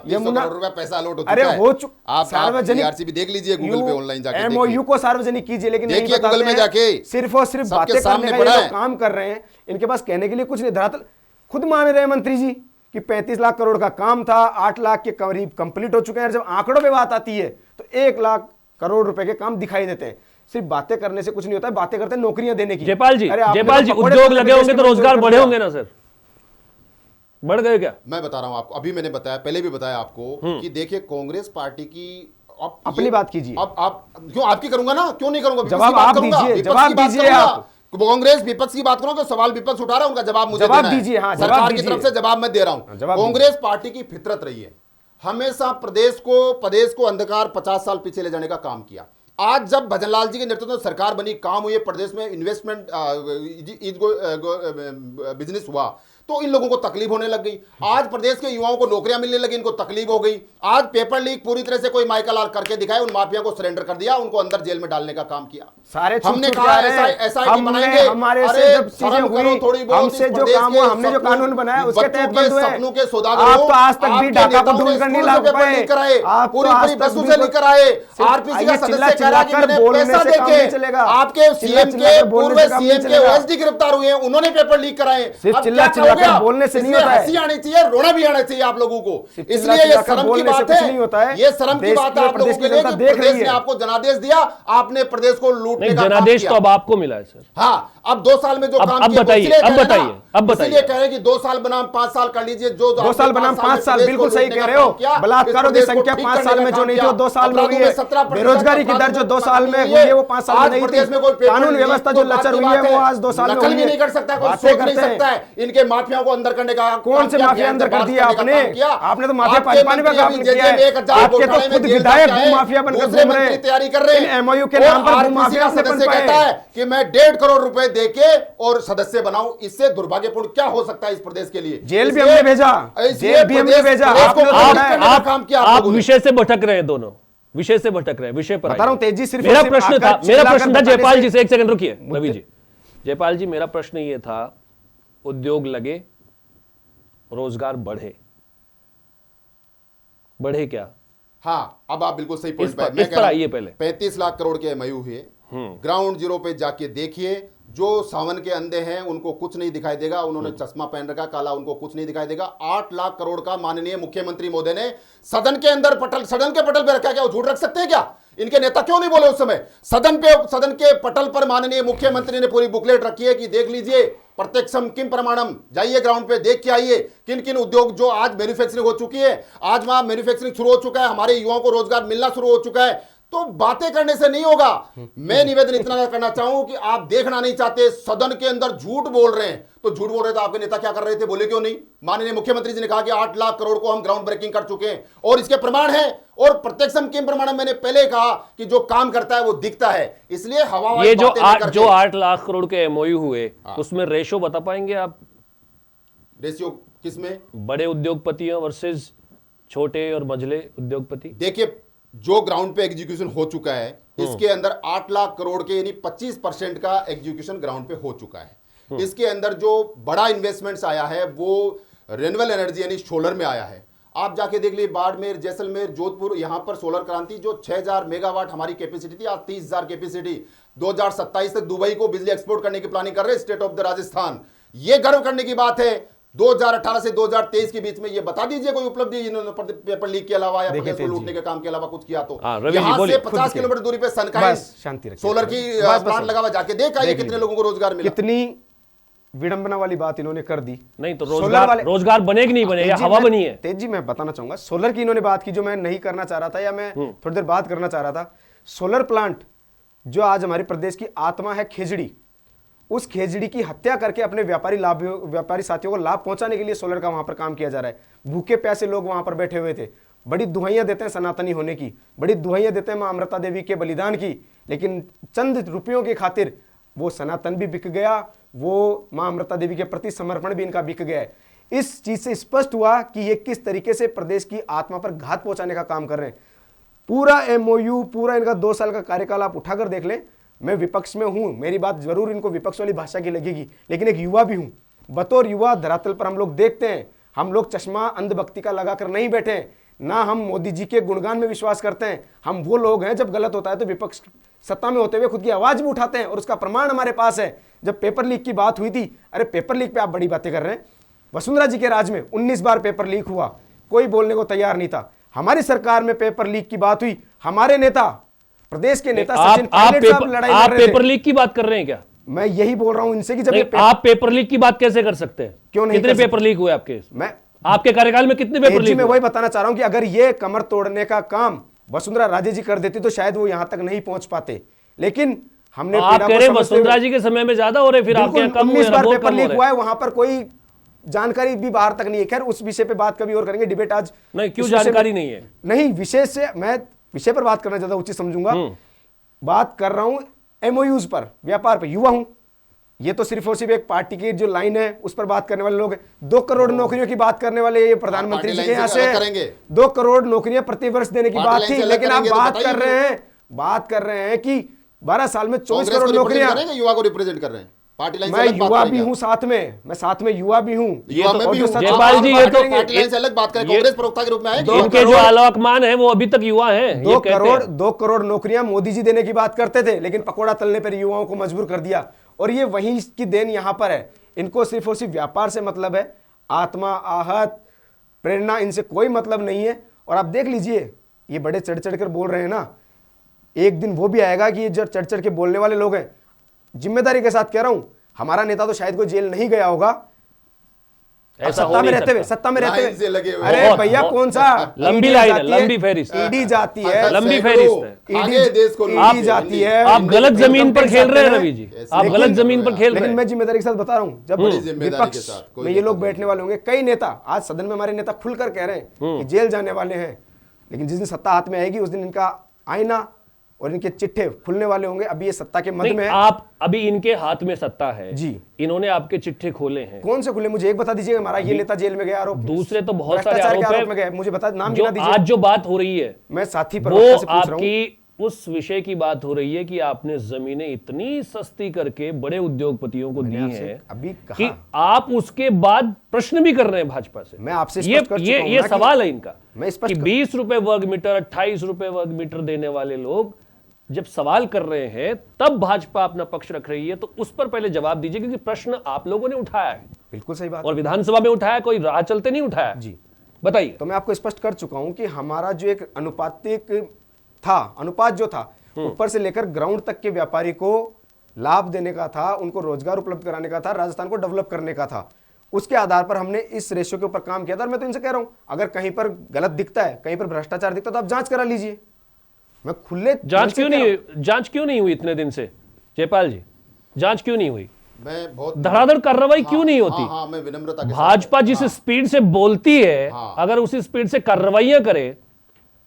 यमुना करोड़ रुपया पैसा अलॉट हो चुका है। अरे हो आप सार्वजनिक एआरसीपी देख लीजिए गूगल पे, ऑनलाइन जाके एमओयू को सार्वजनिक कीजिए। लेकिन नहीं देखिए बताते गूगल में हैं। जाके, सिर्फ और सिर्फ बातें करने का ये लोग काम कर रहे हैं। इनके पास कहने के लिए कुछ नहीं। धरातल खुद मान रहे हैं मंत्री जी कि 35 लाख करोड़ का काम था, 8 लाख के करीब कंप्लीट हो चुके हैं। जब आंकड़ों पे बात आती है तो 1 लाख करोड़ रुपए के काम दिखाई देते हैं। सिर्फ बातें करने से कुछ नहीं होता है, बातें करते हैं नौकरियां देने की। जयपाल जी उद्योग लगे होंगे तो रोजगार बढ़े होंगे ना सर? बढ़ गए क्या? मैं बता रहा हूं आपको, अभी मैंने बताया, पहले भी बताया आपको कि देखिए कांग्रेस पार्टी की अपनी बात कीजिए। अब आप क्यों आपकी करूंगा ना, क्यों नहीं करूंगा? जवाब आप दीजिए, जवाब दीजिए आप। कांग्रेस विपक्ष की बात करो, सवाल विपक्ष उठा रहा है, उनका जवाब मुझे जवाब दीजिए। हाँ, सरकार की तरफ से जवाब मैं दे रहा हूं। कांग्रेस पार्टी की फितरत रही है हमेशा प्रदेश को अंधकार 50 साल पीछे ले जाने का काम किया। आज जब भजनलाल जी के नेतृत्व में सरकार बनी, काम हुई, प्रदेश में इन्वेस्टमेंट बिजनेस हुआ, तो इन लोगों को तकलीफ होने लग गई। आज प्रदेश के युवाओं को नौकरियां मिलने लगी, इनको तकलीफ हो गई। आज पेपर लीक पूरी तरह से कोई माइकल लाल करके दिखाए, उन माफिया को सरेंडर कर दिया, उनको अंदर जेल में डालने का काम किया। सारे हमने कहा ऐसा बनाएंगे, हमारे से जब चीजें हुई, हमसे जो काम हुआ, हमने जो कानून बनाया उसके तहत बंद हुए। सपनों के आप तो आज तक भी ढाका को ढूंढ कर नहीं ला पाए। आप पूरी बसों से लेकर आए। आरपीसी का सदस्य कह रहा कि मैंने पैसा देके आपके सीएम के पूर्व सीएम के ओएसडी गिरफ्तार हुए हैं, उन्होंने पेपर लीक कराए। सिर्फ चिल्ला चिल्ला हो गया। बोलने से नहीं इसलिए होता है। हंसी आनी चाहिए, रोना भी आना चाहिए आप लोगों को। इसलिए ये चिल्लाकर शर्म की बोलने से बात कुछ नहीं होता है, है। ये शर्म की देश बात की है और आप लोगों प्रदेश के की लिए जनता कि देख प्रदेश रही ने है। आपको जनादेश दिया, आपने प्रदेश को लूटने नहीं, का काम जनादेश किया। तो अब आपको मिला है सर। हाँ, अब 2 साल में जो अब काम किया, बताइए, इसलिए अब कह रहे हैं बताइए, ना, अब बताइए। इसलिए कह रहे हैं कि 2 साल बनाम 5 साल कर लीजिए। जो 2 साल बनाम 5 साल, बिल्कुल सही कह रहे हो। बलात्कारों की संख्या 5 साल में जो नहीं थी वो 2 साल में हुई है। बेरोजगारी की दर जो 2 साल में हुई है वो 5 साल में नहीं थी। कानून व्यवस्था जो लचर हुई है वो आज 2 साल में नकल हुई भी है। नहीं कर सकता, कोई बातें सोच नहीं करते हैं। सकता है इनके माफियाओं को अंदर करने का। कौन से माफिया अंदर कर दिया आपने? आपने तो माफिया पानी का काम किया है। आपके तो खुद विधायक भूमाफिया बनकर घूम रहे हैं, तैयारी कर रहे हैं। एमओयू के नाम पर भूमाफिया से सदस्य कहता है कि मैं 1.5 करोड़ रुपए देके और सदस्य बनाऊं। इससे दुर्भाग्यपूर्ण क्या हो सकता है इस प्रदेश के लिए? जेल भी हमने भेजा, जेल भी हमने भेजा। आप विषय से भटक रहे हैं, दोनों विषय से भटक रहे हैं। विषय पर बता रहा हूं तेजी, सिर्फ मेरा और सिर्फ प्रश्न था, आकर मेरा चिल्लाकर प्रश्न था बताने जयपाल से- जी से, एक सेकंड रुकिए रवि जी। जयपाल जी, मेरा प्रश्न ये था, उद्योग लगे, रोजगार बढ़े, बढ़े क्या? हाँ, अब आप बिल्कुल सही पॉइंट इस पर आइए पहले। 35 लाख करोड़ के एमओयू हुए। ग्राउंड जीरो पे जाके देखिए, जो सावन के अंधे हैं उनको कुछ नहीं दिखाई देगा, उन्होंने चश्मा पहन रखा काला, उनको कुछ नहीं दिखाई देगा। 8 लाख करोड़ का माननीय मुख्यमंत्री महोदय ने सदन के अंदर सदन के पटल पे रखा। क्या वो झूठ रख सकते हैं क्या? इनके नेता क्यों नहीं बोले उस समय? सदन के पटल पर माननीय मुख्यमंत्री ने पूरी बुकलेट रखी है कि देख लीजिए, प्रत्यक्षम किम प्रमाणम, जाइए ग्राउंड पे देख के आइए किन किन उद्योग जो आज मैन्युफैक्चरिंग हो चुकी है, आज वहां मैन्युफैक्चरिंग शुरू हो चुका है, हमारे युवाओं को रोजगार मिलना शुरू हो चुका है। तो बातें करने से नहीं होगा। मैं निवेदन इतना करना चाहूं कि आप देखना नहीं चाहते, सदन के अंदर झूठ बोल रहे हैं। तो झूठ बोल रहे थे, आपके नेता क्या कर रहे थे? बोले क्यों नहीं? माननीय मुख्यमंत्री जी ने कहा कि 8 लाख करोड़ को हम ग्राउंड ब्रेकिंग कर चुके हैं और इसके प्रमाण है। और प्रत्यक्षम किम प्रमाणम, मैंने पहले कहा कि जो काम करता है वो दिखता है। इसलिए हवा ये जो 8 लाख करोड़ के एमओयू हुए, उसमें रेशो बता पाएंगे आप? रेशियो किसमें? बड़े उद्योगपतियों वर्सेस छोटे और मझले उद्योगपति। देखिए, जो ग्राउंड पे एग्जीक्यूशन हो चुका है, इसके अंदर 8 लाख करोड़ के यानी 25% का एग्जीक्यूशन ग्राउंड पे हो चुका है। इसके अंदर जो बड़ा इन्वेस्टमेंट्स आया है वो रिन्यूएबल एनर्जी यानी सोलर में आया है। आप जाके देख लीजिए, बाड़मेर, जैसलमेर, जोधपुर, यहां पर सोलर क्रांति जो 6000 मेगावाट हमारी कैपेसिटी थी, आज 30,000 कैपेसिटी। 2027 तक दुबई को बिजली एक्सपोर्ट करने की प्लानिंग कर रहे हैं स्टेट ऑफ द राजस्थान। ये गर्व करने की बात है। 2018 से 2023 के बीच में ये बता दीजिए कोई उपलब्धि जिन्होंने पेपर लीक के अलावा या प्रदेश को लूटने के काम के अलावा कुछ किया तो। यहां से 50 किलोमीटर दूरी पे सनकाइन सोलर की प्लांट लगा हुआ, जाके देख आइए कितने लोगों को रोजगार मिला। कितनी विडंबना वाली बात इन्होंने कर दी। नहीं तो रोजगार बने कि नहीं बने, या हवा बनी है? तेज जी, मैं बताना चाहूंगा, सोलर की इन्होंने बात की जो मैं नहीं करना चाह रहा था, या मैं थोड़ी देर बात करना चाह रहा था। सोलर प्लांट जो आज हमारे प्रदेश की आत्मा है, खेजड़ी, उस खेजड़ी की हत्या करके अपने व्यापारी साथियों को लाभ पहुंचाने के लिए सोलर का वहां पर काम किया जा रहा है। भूखे प्यासे लोग वहां पर बैठे हुए थे, बड़ी दुहाइयां देते हैं सनातनी होने की, बड़ी दुहाइयां देते हैं मां अमृता देवी के बलिदान की, लेकिन चंद रुपयों की खातिर वो सनातन भी बिक गया, वो मां अमृता देवी के प्रति समर्पण भी इनका बिक गया है। इस चीज से स्पष्ट हुआ कि ये किस तरीके से प्रदेश की आत्मा पर घात पहुंचाने का काम कर रहे हैं। पूरा एमओयू, पूरा इनका 2 साल का कार्यकाल आप उठाकर देख लें। मैं विपक्ष में हूं, मेरी बात जरूर इनको विपक्ष वाली भाषा की लगेगी, लेकिन एक युवा भी हूं। बतौर युवा धरातल पर हम लोग देखते हैं, हम लोग चश्मा अंधभक्ति का लगाकर नहीं बैठे, ना हम मोदी जी के गुणगान में विश्वास करते हैं। हम वो लोग हैं जब गलत होता है तो विपक्ष सत्ता में होते हुए खुद की आवाज भी उठाते हैं, और उसका प्रमाण हमारे पास है। जब पेपर लीक की बात हुई थी, अरे पेपर लीक पे आप बड़ी बातें कर रहे हैं, वसुंधरा जी के राज में 19 बार पेपर लीक हुआ, कोई बोलने को तैयार नहीं था। हमारी सरकार में पेपर लीक की बात हुई, हमारे नेता, प्रदेश के नेता सचिन पायलट साहब लड़ाई लड़ रहे थे। पेपर लीक की बात कर रहे हैं क्या? मैं यही बोल रहा हूं इनसे कि जब आप पेपर लीक की बात कैसे कर सकते हैं? क्यों नहीं? कितने पेपर लीक हुए आपके? मैं आपके कार्यकाल में कितने पेपर लीक? मैं वही बताना चाह रहा हूं कि अगर ये कमर तोड़ने का काम वसुंधरा राजे जी कर देती तो शायद वो यहां तक नहीं पहुंच पाते, लेकिन हमने आप कह रहे हैं वसुंधरा जी के समय में ज्यादा हो रहे, फिर आपके कम हुए, 19 बार पेपर लीक हुआ है, वहां पर कोई जानकारी भी बाहर तक नहीं है। खैर, उस विषय पे बात कभी और करेंगे, डिबेट आज नहीं। क्यों जानकारी नहीं है? नहीं, विषय से मैं विषय पर बात करना ज्यादा उचित समझूंगा। बात कर रहा हूं एमओयूज पर, व्यापार पर। युवा हूं, ये तो सिर्फ और सिर्फ एक पार्टी की जो लाइन है उस पर बात करने वाले लोग हैं। 2 करोड़ नौकरियों की बात करने वाले ये प्रधानमंत्री जी के यहाँ से 2 करोड़ नौकरियां प्रतिवर्ष देने की बात थी, लेकिन आप बात कर रहे हैं कि 12 साल में 24 करोड़ नौकरियां। युवा को रिप्रेजेंट कर रहे हैं, पार्टी लाइन से मैं अलग बात युवा करेंगे। भी हूं, साथ में युवा भी हूं। युवा में भी हूं। जयपाल जी, ये तो पार्टी लाइन से अलग बात करें, कांग्रेस प्रवक्ता के रूप में आएंगे। इनके जो आलोकमान है वो अभी तक युवा हैं। 2 करोड़ नौकरियां मोदी जी देने की बात करते थे, लेकिन पकोड़ा तलने पर युवाओं को मजबूर कर दिया। और ये वही की देन यहां पर है। इनको सिर्फ और सिर्फ व्यापार से मतलब है, आत्मा, आहत, प्रेरणा, इनसे कोई मतलब नहीं है। और आप देख लीजिए, ये बड़े चढ़ चढ़ कर बोल रहे हैं ना, एक दिन वो भी आएगा कि ये जो चढ़ चढ़ के बोलने वाले लोग हैं, जिम्मेदारी के साथ कह रहा हूं, हमारा नेता तो शायद कोई जेल नहीं गया होगा ऐसा हो सत्ता में नहीं रहते हुए, सकता। सत्ता में रहते लाइन से लगे हुए। हुए। अरे बहुत- भैया बहुत- कौन सा लंबी ED लाइन है, जाती है, लंबी फहरिस्त है। ED जाती है, लंबी सैकड़ों फहरिस्त है। आगे देश को ED जाती है। आप गलत जमीन पर खेल रहे हैं रवि जी, आप लेकिन- गलत जमीन पर खेल रहे लेकिन हैं। मैं जिम्मेदारी के साथ बता रहा हूं, जब बड़ी जिम्मेदारी के विपक्ष साथ, कोई में ये लोग बैठने वाले होंगे, कई नेता आज सदन में हमारे नेता खुलकर कह रहे हैं कि जेल जाने वाले हैं, लेकिन जिस दिन सत्ता हाथ में आएगी उस दिन इनका आईना और इनके चिट्ठे खुलने वाले होंगे। अभी ये सत्ता के मध्य नहीं, में है। आप अभी इनके हाथ में सत्ता है जी। इन्होंने आपके चिट्ठे खोले हैं। कौन से खुले, मुझे एक बता दीजिए, हमारा ये नेता जेल में गया, आरोप दूसरे तो बहुत सारे भ्रष्टाचार के आरोप आरोप में है। गए, मुझे बता, नाम जो गिना दीजिए। आज जो बात हो रही है मैं साथी वो प्रवक्ता से पूछ रहा हूं। आपकी उस विषय की बात हो रही है कि आपने जमीनें इतनी सस्ती करके बड़े उद्योगपतियों को दी आपसे हैं अभी कहा। कि आप उसके बाद प्रश्न भी कर रहे हैं भाजपा से। मैं आपसे ये स्पष्ट कर चुका हूं ये ना कि- सवाल है इनका मैं स्पष्ट कि कर- 20 रुपए वर्ग मीटर, 28 रुपए वर्ग मीटर देने वाले लोग जब सवाल कर रहे हैं तब भाजपा अपना पक्ष रख रही है, तो उस पर पहले जवाब दीजिए, क्योंकि प्रश्न आप लोगों ने उठाया है बिल्कुल सही बात। और विधानसभा में उठाया, कोई राह चलते नहीं उठाया जी। बताइए। तो मैं आपको स्पष्ट कर चुका हूं कि हमारा जो एक अनुपातिक था, अनुपात जो था ऊपर से लेकर ग्राउंड तक के व्यापारी को लाभ देने का था, उनको रोजगार उपलब्ध कराने का था, राजस्थान को डेवलप करने का था। उसके आधार पर हमने इस रेशियो के ऊपर काम किया था। और मैं तो इनसे कह रहा हूं, अगर कहीं पर गलत दिखता है, कहीं पर भ्रष्टाचार दिखता है, तो आप जांच करा लीजिए। मैं खुले जांच क्यों नहीं हुई इतने दिन से जयपाल जी? जांच क्यों नहीं हुई? मैं बहुत धड़ाधड़ कार्रवाई क्यों नहीं होती? हाँ, मैं विनम्रता के साथ- भाजपा जिस हाँ। स्पीड से बोलती है, हाँ। अगर उसी स्पीड से कार्रवाइयां करे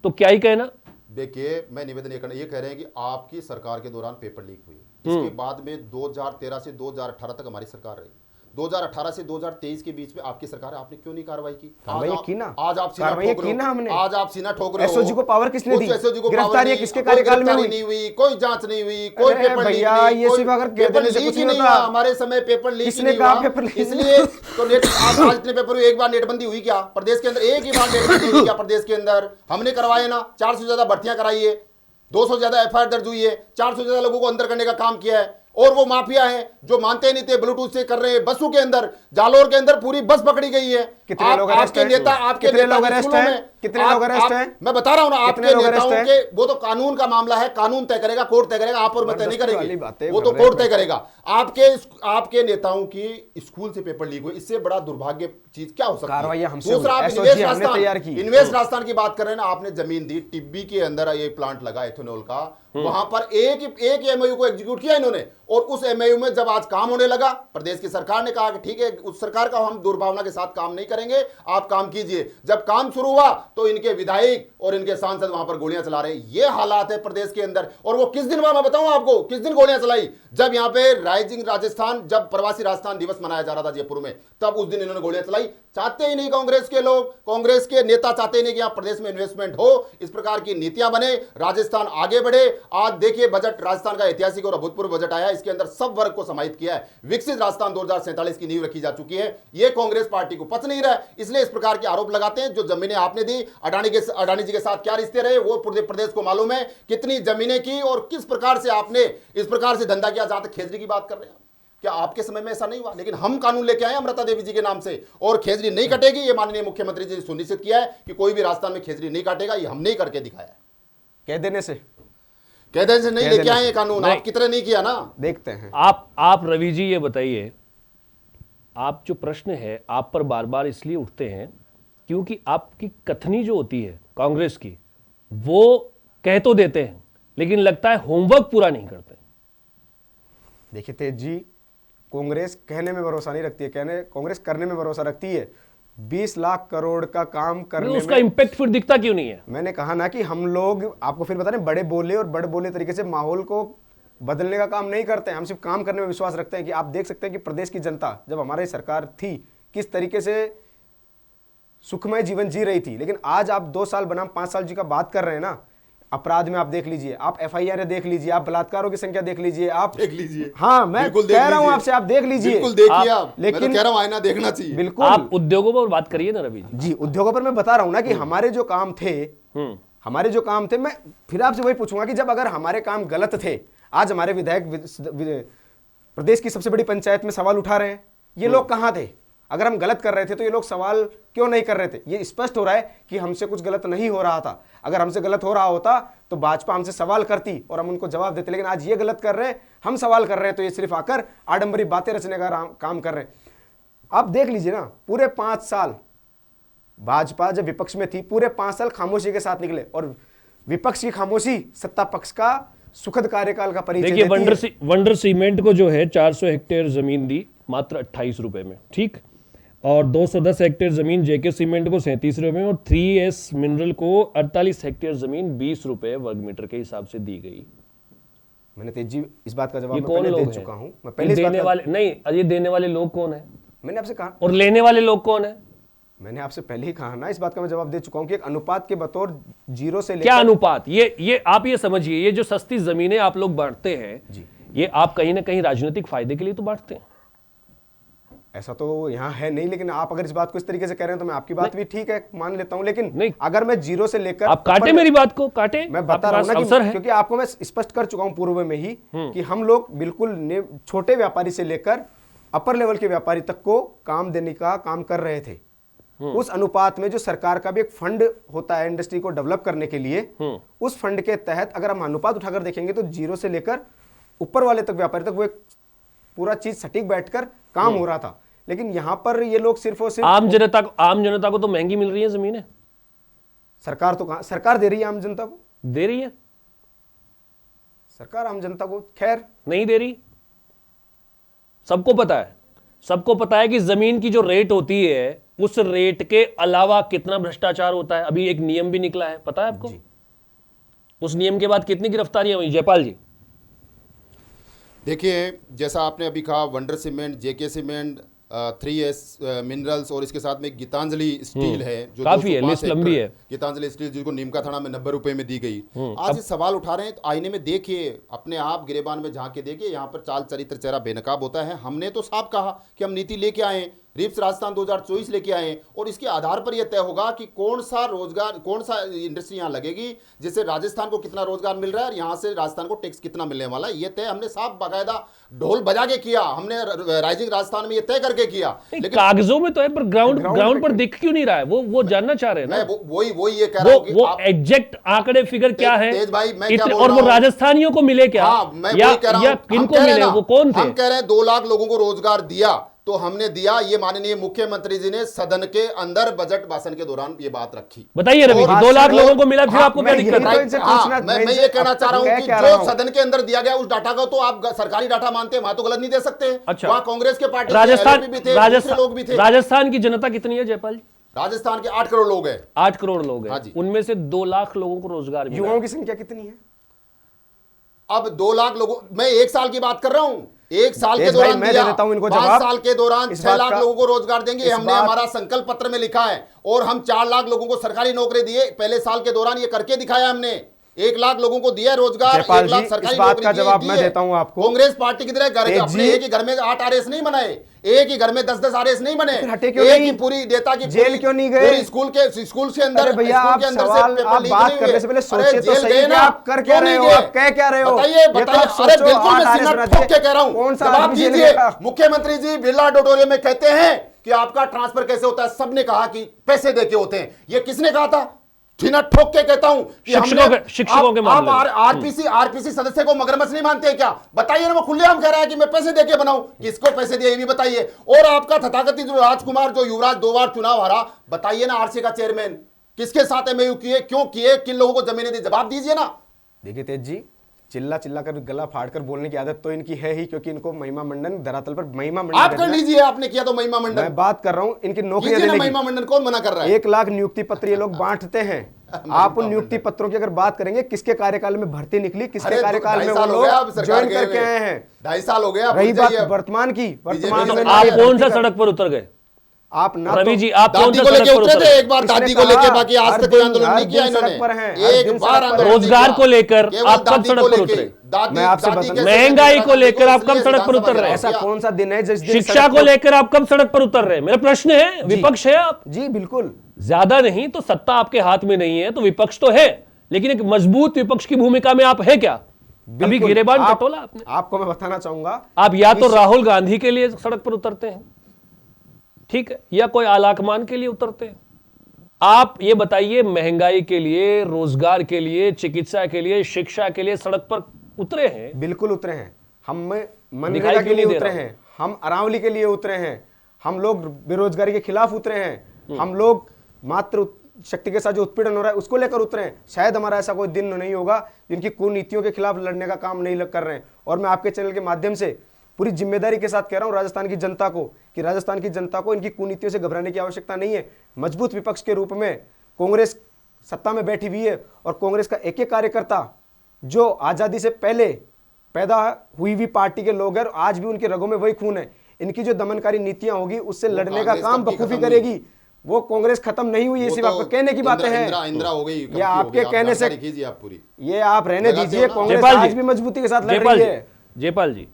तो क्या ही कहना। देखिए, मैं निवेदन ये कह रहे हैं कि आपकी सरकार के दौरान पेपर लीक हुई, इसके बाद में 2013 से 2018 तक हमारी सरकार रही। 2018 से 2023 के बीच में आपकी सरकार है, आपने क्यों नहीं कार्रवाई की? कार्रवाई की ना। आज आप सीना कार्रवाई ठोक की रहे ना हो। हमने। आज आप सीना ठोक रहे हो। SOG को पावर किसने कुछ दी? SOG को गिरफ्तारियां पावर नहीं, किसके कोई कार्यकाल में गिरफ्तारी हुई? नहीं हुई, कोई जांच नहीं हुई, कोई अरे पेपर लीक भैया, नहीं, ये कोई सिर्फ अगर कह पेपर देने से लीक कुछ ही नहीं नहीं होता। हुआ। हमारे समय पेपर लीक ही किसने नहीं कहा हुआ। पेपर लीक नहीं इसलिए तो नेट आज इतने पेपर हुए, एक बार नेटबंदी हुई क्या प्रदेश के अंदर? एक ही बार नेटबंदी हुई क्या प्रदेश के अंदर? हमने करवाए ना, 400 से ज्यादा भर्तियां कराई है, 200 से ज्यादा FIR दर्ज हुई है, 400 से ज्यादा लोगों को अंदर करने का काम किया है। और वो माफिया हैं जो मानते नहीं थे, ब्लूटूथ से कर रहे हैं। बसों के अंदर, जालोर के अंदर पूरी बस पकड़ी गई है। कितने लोग अरेस्ट आपके हैं? नेता, आपके कितने नेता लोग के अरेस्ट स्कूलों हैं? में- कितने लोग अरेस्ट हैं? मैं बता रहा हूं ना, कितने आपके लोग अरेस्ट नेताओं हैं? के, वो तो कानून का मामला है, कानून तय करेगा, कोर्ट तय करेगा, आप और मैं तय नहीं जबरदस्ती वाली करेंगे, बातें वो तो कर रहे कोर्ट हैं। तय करेगा। आपके नेताओं की स्कूल से पेपर लीक हुए, इससे बड़ा दुर्भाग्य चीज क्या हो सकती है? कार्रवाइयां हमसे दूसरा, हुई। आप SOG इन्वेस्ट हमने तैयार राजस्थान, की। इन्वेस्ट राजस्थान की बात कर रहे हैं ना, आपने जमीन दी, टिब्बी के अंदर ये प्लांट लगा एथेनॉल का, वहां पर एक MOU को एग्जीक्यूट किया इन्होंने। और उस MOU में जब आज काम होने लगा, प्रदेश की सरकार ने कहा कि ठीक है, उस सरकार का हम दुर्भावना के साथ काम नहीं करेंगे, आप काम कीजिए। जब काम शुरू हुआ तो इनके विधायक और इनके सांसद वहां पर गोलियां चला रहे हैं। ये हालात है प्रदेश के अंदर। और वो किस दिन हुआ, मैं बताऊं आपको, किस दिन गोलियां चलाई? जब यहां पे राइजिंग राजस्थान, जब प्रवासी राजस्थान दिवस मनाया जा रहा था जयपुर में, तब उस दिन इन्होंने गोलियां चलाई। चाहते ही नहीं कांग्रेस के लोग, कांग्रेस के नेता चाहते ही नहीं कि यहां प्रदेश में इन्वेस्टमेंट हो, इस प्रकार की नीतियां बने, राजस्थान आगे बढ़े। आज देखिए, बजट राजस्थान का ऐतिहासिक और अभूतपूर्व बजट आया, इसके अंदर सब वर्ग को समाहित किया है। विकसित राजस्थान 2047 की नींव रखी जा चुकी है। यह कांग्रेस पार्टी को पच नहीं रहा है, इसलिए इस प्रकार के आरोप लगाते हैं। जो जमीनें आपने दी, अडानी जी के साथ क्या रिश्ते रहे, वो पूरे प्रदेश को मालूम है, कितनी जमीनें की और किस प्रकार से आपने इस प्रकार से धंधा किया। जहां तक खेजरी की बात कर रहे हैं, क्या आपके समय में ऐसा नहीं हुआ? लेकिन हम कानून लेके आए अमृता देवी जी के नाम से, और खेजरी नहीं कटेगी। ये माननीय मुख्यमंत्री जी ने सुनिश्चित किया है कि कोई भी राजस्थान में खेजरी नहीं काटेगा। ये हमने ही करके दिखाया है। कह देने से कहते से नहीं कह लेके देने आए ये से। कानून, नहीं। आप कितने नहीं किया ना। देखते हैं। आप रवि जी ये बताइए, आप जो प्रश्न है आप पर बार बार इसलिए उठते हैं क्योंकि आपकी कथनी जो होती है कांग्रेस की, वो कह तो देते हैं लेकिन लगता है होमवर्क पूरा नहीं करते। देखिए तेज जी, कांग्रेस कहने में भरोसा नहीं रखती है, कांग्रेस करने में भरोसा रखती है। 20 लाख करोड़ का काम करने उसका में, इंपैक्ट फिर दिखता क्यों नहीं है? मैंने कहा ना कि हम लोग, आपको फिर बता रहे हैं, बड़े बोले और बड़े बोले तरीके से माहौल को बदलने का काम नहीं करते हैं। हम सिर्फ काम करने में विश्वास रखते हैं। कि आप देख सकते हैं कि प्रदेश की जनता जब हमारी सरकार थी किस तरीके से सुखमय जीवन जी रही थी। लेकिन आज आप 2 साल बनाम 5 साल जी का बात कर रहे हैं ना, अपराध में आप देख लीजिए, आप FIR देख लीजिए, आप बलात्कारों की संख्या देख लीजिए, आप देख लीजिए। हाँ, मैं बिल्कुल देख कह रहा हूं लीजिए। आपसे, आप देख लीजिए। बिल्कुल देखिए आप, मैं लेकिन तो कह रहा हूं आईना देखना चाहिए। बिल्कुल। आप उद्योगों पर बात करिए ना रवि जी। जी, उद्योगों पर मैं बता रहा हूं ना कि हमारे जो काम थे, मैं फिर आपसे वही पूछूंगा कि जब अगर हमारे काम गलत थे, आज हमारे विधायक प्रदेश की सबसे बड़ी पंचायत में सवाल उठा रहे हैं, ये लोग कहां थे? अगर हम गलत कर रहे थे तो ये लोग सवाल क्यों नहीं कर रहे थे? ये स्पष्ट हो रहा है कि हमसे कुछ गलत नहीं हो रहा था। अगर हमसे गलत हो रहा होता तो भाजपा हमसे सवाल करती और हम उनको जवाब देते, लेकिन आज ये गलत कर रहे हैं, हम सवाल कर रहे हैं, तो ये सिर्फ आकर आडंबरी बातें रचने का काम कर रहे हैं। आप देख लीजिए ना, पूरे 5 साल भाजपा जब विपक्ष में थी, पूरे 5 साल खामोशी के साथ निकले, और विपक्ष की खामोशी सत्ता पक्ष का सुखद कार्यकाल का परिचय देखिए, देती है। वंडर सीमेंट को जो है 400 हेक्टेयर जमीन दी मात्र 28 रुपए में, ठीक, और 210 हेक्टेयर जमीन जेके सीमेंट को 37 रुपए में, और 3S मिनरल को 48 हेक्टेयर जमीन 20 रुपए वर्ग मीटर के हिसाब से दी गई। मैंने तेज जी इस बात का जवाब ये मैं कौन पहले लोग दे हैं? चुका हूं। मैं ये पहले इस बात देने का- वाले नहीं, ये देने वाले लोग कौन है मैंने आपसे कहा, और लेने वाले लोग कौन है? मैंने आपसे पहले ही कहा ना, इस बात का मैं जवाब दे चुका हूं कि एक अनुपात के बतौर 0 से क्या लेकर अनुपात? ये आप ये समझिए, ये जो सस्ती जमीनें आप लोग बांटते हैं, ये आप कहीं ना कहीं राजनीतिक फायदे के लिए तो बांटते हैं। ऐसा तो यहाँ है नहीं, लेकिन आप अगर इस बात को इस तरीके से कह रहे हैं तो मैं आपकी बात भी ठीक है मान लेता हूं, लेकिन नहीं। अगर मैं 0 से लेकर आप काटे ऊपर- मेरी बात को, काटे, मैं बता आपके रहा हूं पास ना अवसर कि है। क्योंकि आपको मैं स्पष्ट कर चुका हूं पूर्व में ही कि हम लोग बिल्कुल छोटे व्यापारी से लेकर अपर लेवल के व्यापारी तक को काम देने का काम कर रहे थे। उस अनुपात में जो सरकार का भी एक फंड होता है इंडस्ट्री को डेवलप करने के लिए, उस फंड के तहत अगर हम अनुपात उठाकर देखेंगे तो 0 से लेकर ऊपर वाले तक व्यापारी तक वो एक पूरा चीज सटीक बैठकर काम हो रहा था। लेकिन यहां पर ये लोग सिर्फ और सिर्फ आम जनता को तो महंगी मिल रही है जमीनें, सरकार तो कहां, सरकार दे रही है आम जनता को, दे रही है? सरकार आम जनता को खैर नहीं दे रही। सबको पता है कि जमीन की जो रेट होती है उस रेट के अलावा कितना भ्रष्टाचार होता है। अभी एक नियम भी निकला है, पता है आपको? उस नियम के बाद कितनी गिरफ्तारियां हुई? जयपाल जी, देखिए, जैसा आपने अभी कहा, वंडर सीमेंट, जेके सीमेंट, 3S मिनरल्स और इसके साथ में गीतांजलि स्टील है जो काफी है, 205 लिस्ट लंबी हेक्टर है। गीतांजलि स्टील जिसको नीमका थाना में 90 रुपए में दी गई। आज ये सवाल उठा रहे हैं तो आईने में देखिए, अपने आप गिरेबान में झांक के देखिए, यहाँ पर चाल चरित्र चेहरा बेनकाब होता है। हमने तो साफ कहा कि हम नीति लेके आए, रिप्स राजस्थान 2024 लेके आए, और इसके आधार पर यह तय होगा कि कौन सा रोजगार, कौन सा इंडस्ट्री यहाँ लगेगी, जिससे राजस्थान को कितना रोजगार मिल रहा है और यहाँ से राजस्थान को टैक्स कितना मिलने वाला है। ये तय हमने साफ बाकायदा ढोल बजा के किया, हमने राइजिंग राजस्थान में ये तय करके किया। लेकिन कागजों में तो है, पर ग्राउंड पर दिख क्यों नहीं रहा है? वो जानना चाह रहे हैं ना। मैं वही ये कह रहा हूं कि वो आप- एग्जैक्ट आंकड़े फिगर क्या है? तेज भाई, मैं क्या बोल और रहा वो हूं? राजस्थानियों को मिले क्या? हाँ, मैं या वही कह रहा हूं। हम किनको कह रहे मिले? ना, वो कौन थे? हम कह रहे हैं 2 लाख लोगों को रोजगार दिया, तो हमने दिया। ये माननीय मुख्यमंत्री जी ने सदन के अंदर बजट भाषण के दौरान ये बात रखी। बताइए रवि जी, और 2 लाख और- लोगों को मिला, फिर हाँ, आपको क्या मैं दिक्कत यही है? तो इनसे हाँ, पूछना- मैं मैं ये कहना चाह रहा हूं मैं कि कह रहा जो हूं। सदन के अंदर दिया गया उस डाटा को तो आप सरकारी डाटा मानते हैं, वहां तो गलत नहीं दे सकते। अच्छा। वहां कांग्रेस के पार्टी राजस्थान भी थे, दूसरे लोग भी थे। राजस्थान की जनता कितनी है जयपाल जी? राजस्थान के 8 करोड़ लोग हैं। 8 करोड़ लोग हाँ हैं, जी। उनमें से 2 लाख लोगों को रोजगार मिला। युवाओं की संख्या कितनी है? अब 2 लाख लोगों, मैं 1 साल की बात कर रहा हूं। 1 साल के तेज भाई, दौरान मैं दिया, दे देता हूं इनको 5 जवाब। साल के दौरान इस 6 बात लाख का- लोगों को रोजगार देंगे, इस हमने बात- हमारा संकल्प पत्र में लिखा है। और हम 4 लाख लोगों को सरकारी नौकरी दिए पहले साल के दौरान, ये करके दिखाया हमने। 1 लाख लोगों को दिया रोजगार, जयपाल 1 लाख जी, सरकारी इस बात नौकरी का दिए, जवाब मैं दिए। देता हूं आपको। कांग्रेस पार्टी की तरह घर तेज अपने जी- एक ही घर में 8 आरएस नहीं बनाए, एक ही घर में 10-10 आरएस नहीं बने, फिर हटे क्यों एक नहीं? ही पूरी डेटा की जेल क्यों नहीं गए? पूरी स्कूल के अंदर, अरे भैया, स्कूल आप के अंदर से सवाल पेपर आप लीक बात नहीं करने हुए। से पहले अरे सोचिए तो जेल सही गए कि ना, आप कर क्या क्यों रहे नहीं हो? गए? आप कह क्या रहे हो? बताइए ये तो बताइए। आप अरे सोचो, बिल्कुल, 8 मैं आरएस सीना बना ठोक दिए। के कह रहा हूं। कौन सा जवाब आदमी जेल दीजिए। गया? मुख्यमंत्री जी बिरला ऑडिटोरियम में कहते हैं कि आपका ट्रांसफर कैसे होता है, सबने कहा कि पैसे देके होते हैं। ये किसने कहा था? सीना ठोक के कहता हूं कि शिक्षकों के मामले में। आरपीसी सदस्य को मगरमच्छ नहीं मानते क्या? बताइए ना। वो खुलेआम कह रहा है कि मैं पैसे देके बनाऊं, किसको पैसे दिए ये भी बताइए। और आपका तथाकथित जो राजकुमार, जो युवराज 2 बार चुनाव हारा, बताइए ना। आरसी का चेयरमैन किसके साथ एमओयू किए, क्यों किए, किन लोगों को जमीनें दी, जवाब दीजिए ना। देखिए तेज जी, चिल्ला कर गला फाड़कर बोलने की आदत तो इनकी है ही, क्योंकि इनको महिमा मंडन धरातल पर महिमा मंडन आप कर करना है। लीजिए, आपने किया तो महिमा मंडन। मैं बात कर रहा हूं इनकी नौकरियां कीजिए ना देने महिमा की। मंडन, कौन मना कर रहा है? 1 लाख नियुक्ति पत्र ये लोग बांटते हैं। आप उन नियुक्ति पत्रों की अगर बात करेंगे, किसके कार्यकाल में भर्ती निकली, किसके अरे कार्यकाल में 2.5 वो साल हो गया अब लोग सरकार ज्वाइन गए करके हुए। आए हैं। 2.5 साल हो गया। रही भूल बात जाइए अब। वर्तमान की, वर्तमान में आप कौन सा सड़क पर उतर गए? आप ना रवि तो- जी, आप कौन दादी सा को लेके सड़क पर उतरे उतर थे गए? एक बार, किसने दादी को कहा? लेके, बाकी आज हर तक कोई दिन- आंदोलन हर नहीं किया दिन सड़क इन्होंने। पर हैं, हर एक दिन बार सड़क पर आंदोलन हैं। नहीं रोजगार किया। को लेकर केवल आप कब दादी सड़क को पर लेके। उतरे? दादी- मैं आपसे दादी बता- कैसे महंगाई लेके को लेकर आप कब इसलिए सड़क पर विधानसभा उतर रहे हैं? में ऐसा कौन सा दिन है जिस दिन शिक्षा सड़क को पर- लेकर आप कब सड़क पर उतर रहे हैं? मेरा प्रश्न है, विपक्ष है आप। जी बिल्कुल। ज्यादा नहीं तो सत्ता आपके हाथ में नहीं है, तो विपक्ष तो है, लेकिन एक मजबूत विपक्ष की भूमिका में आप है क्या? अभी बिल्कुल। गिरेबान आप- टटोला आपने। आपको मैं बताना चाहूंगा, आप या तो राहुल गांधी के लिए सड़क पर उतरते हैं, ठीक है, या कोई आलाकमान के लिए उतरते हैं? आप ये बताइए, महंगाई के लिए, रोजगार के लिए, चिकित्सा के लिए, शिक्षा के लिए सड़क पर उतरे हैं? बिल्कुल उतरे हैं। हम दिखाई मनरेगा क्यों के लिए नहीं दे उतरे रहा? हैं, हम अरावली के लिए उतरे हैं, हम लोग बेरोजगारी के खिलाफ उतरे हैं, हम लोग मात्र शक्ति के साथ जो उत्पीड़न हो रहा है उसको लेकर उतरे हैं। शायद हमारा ऐसा कोई दिन नहीं होगा जिनकी कुनीतियों के खिलाफ लड़ने का काम नहीं कर रहे हैं। और मैं आपके चैनल के माध्यम से पूरी जिम्मेदारी के साथ कह रहा हूं राजस्थान की जनता को कि राजस्थान की जनता को इनकी कुनीतियों से घबराने की आवश्यकता नहीं है। मजबूत विपक्ष के रूप में कांग्रेस सत्ता में बैठी हुई है और कांग्रेस का एक एक कार्यकर्ता जो आजादी से पहले पैदा हुई पार्टी के लोग हैं और आज भी उनके रगों में वही खून है। इनकी जो दमनकारी नीतियां होगी उससे लड़ने का कांग्रेस काम कब की बखूबी खत्म हुई? करेगी। वो कांग्रेस खत्म नहीं हुई, इसी बात पर कहने की बातें हैं। इंदिरा हो गई, कब की ये हो आपके गई? आप कहने से जानकारी कीजिए आप पूरी। ये आप रहने लगाते दीजिए, हो ना? कांग्रेस जयपाल आज जी, भी मजबूती के साथ लड़ जयपाल रही जी, है। जयपाल जी,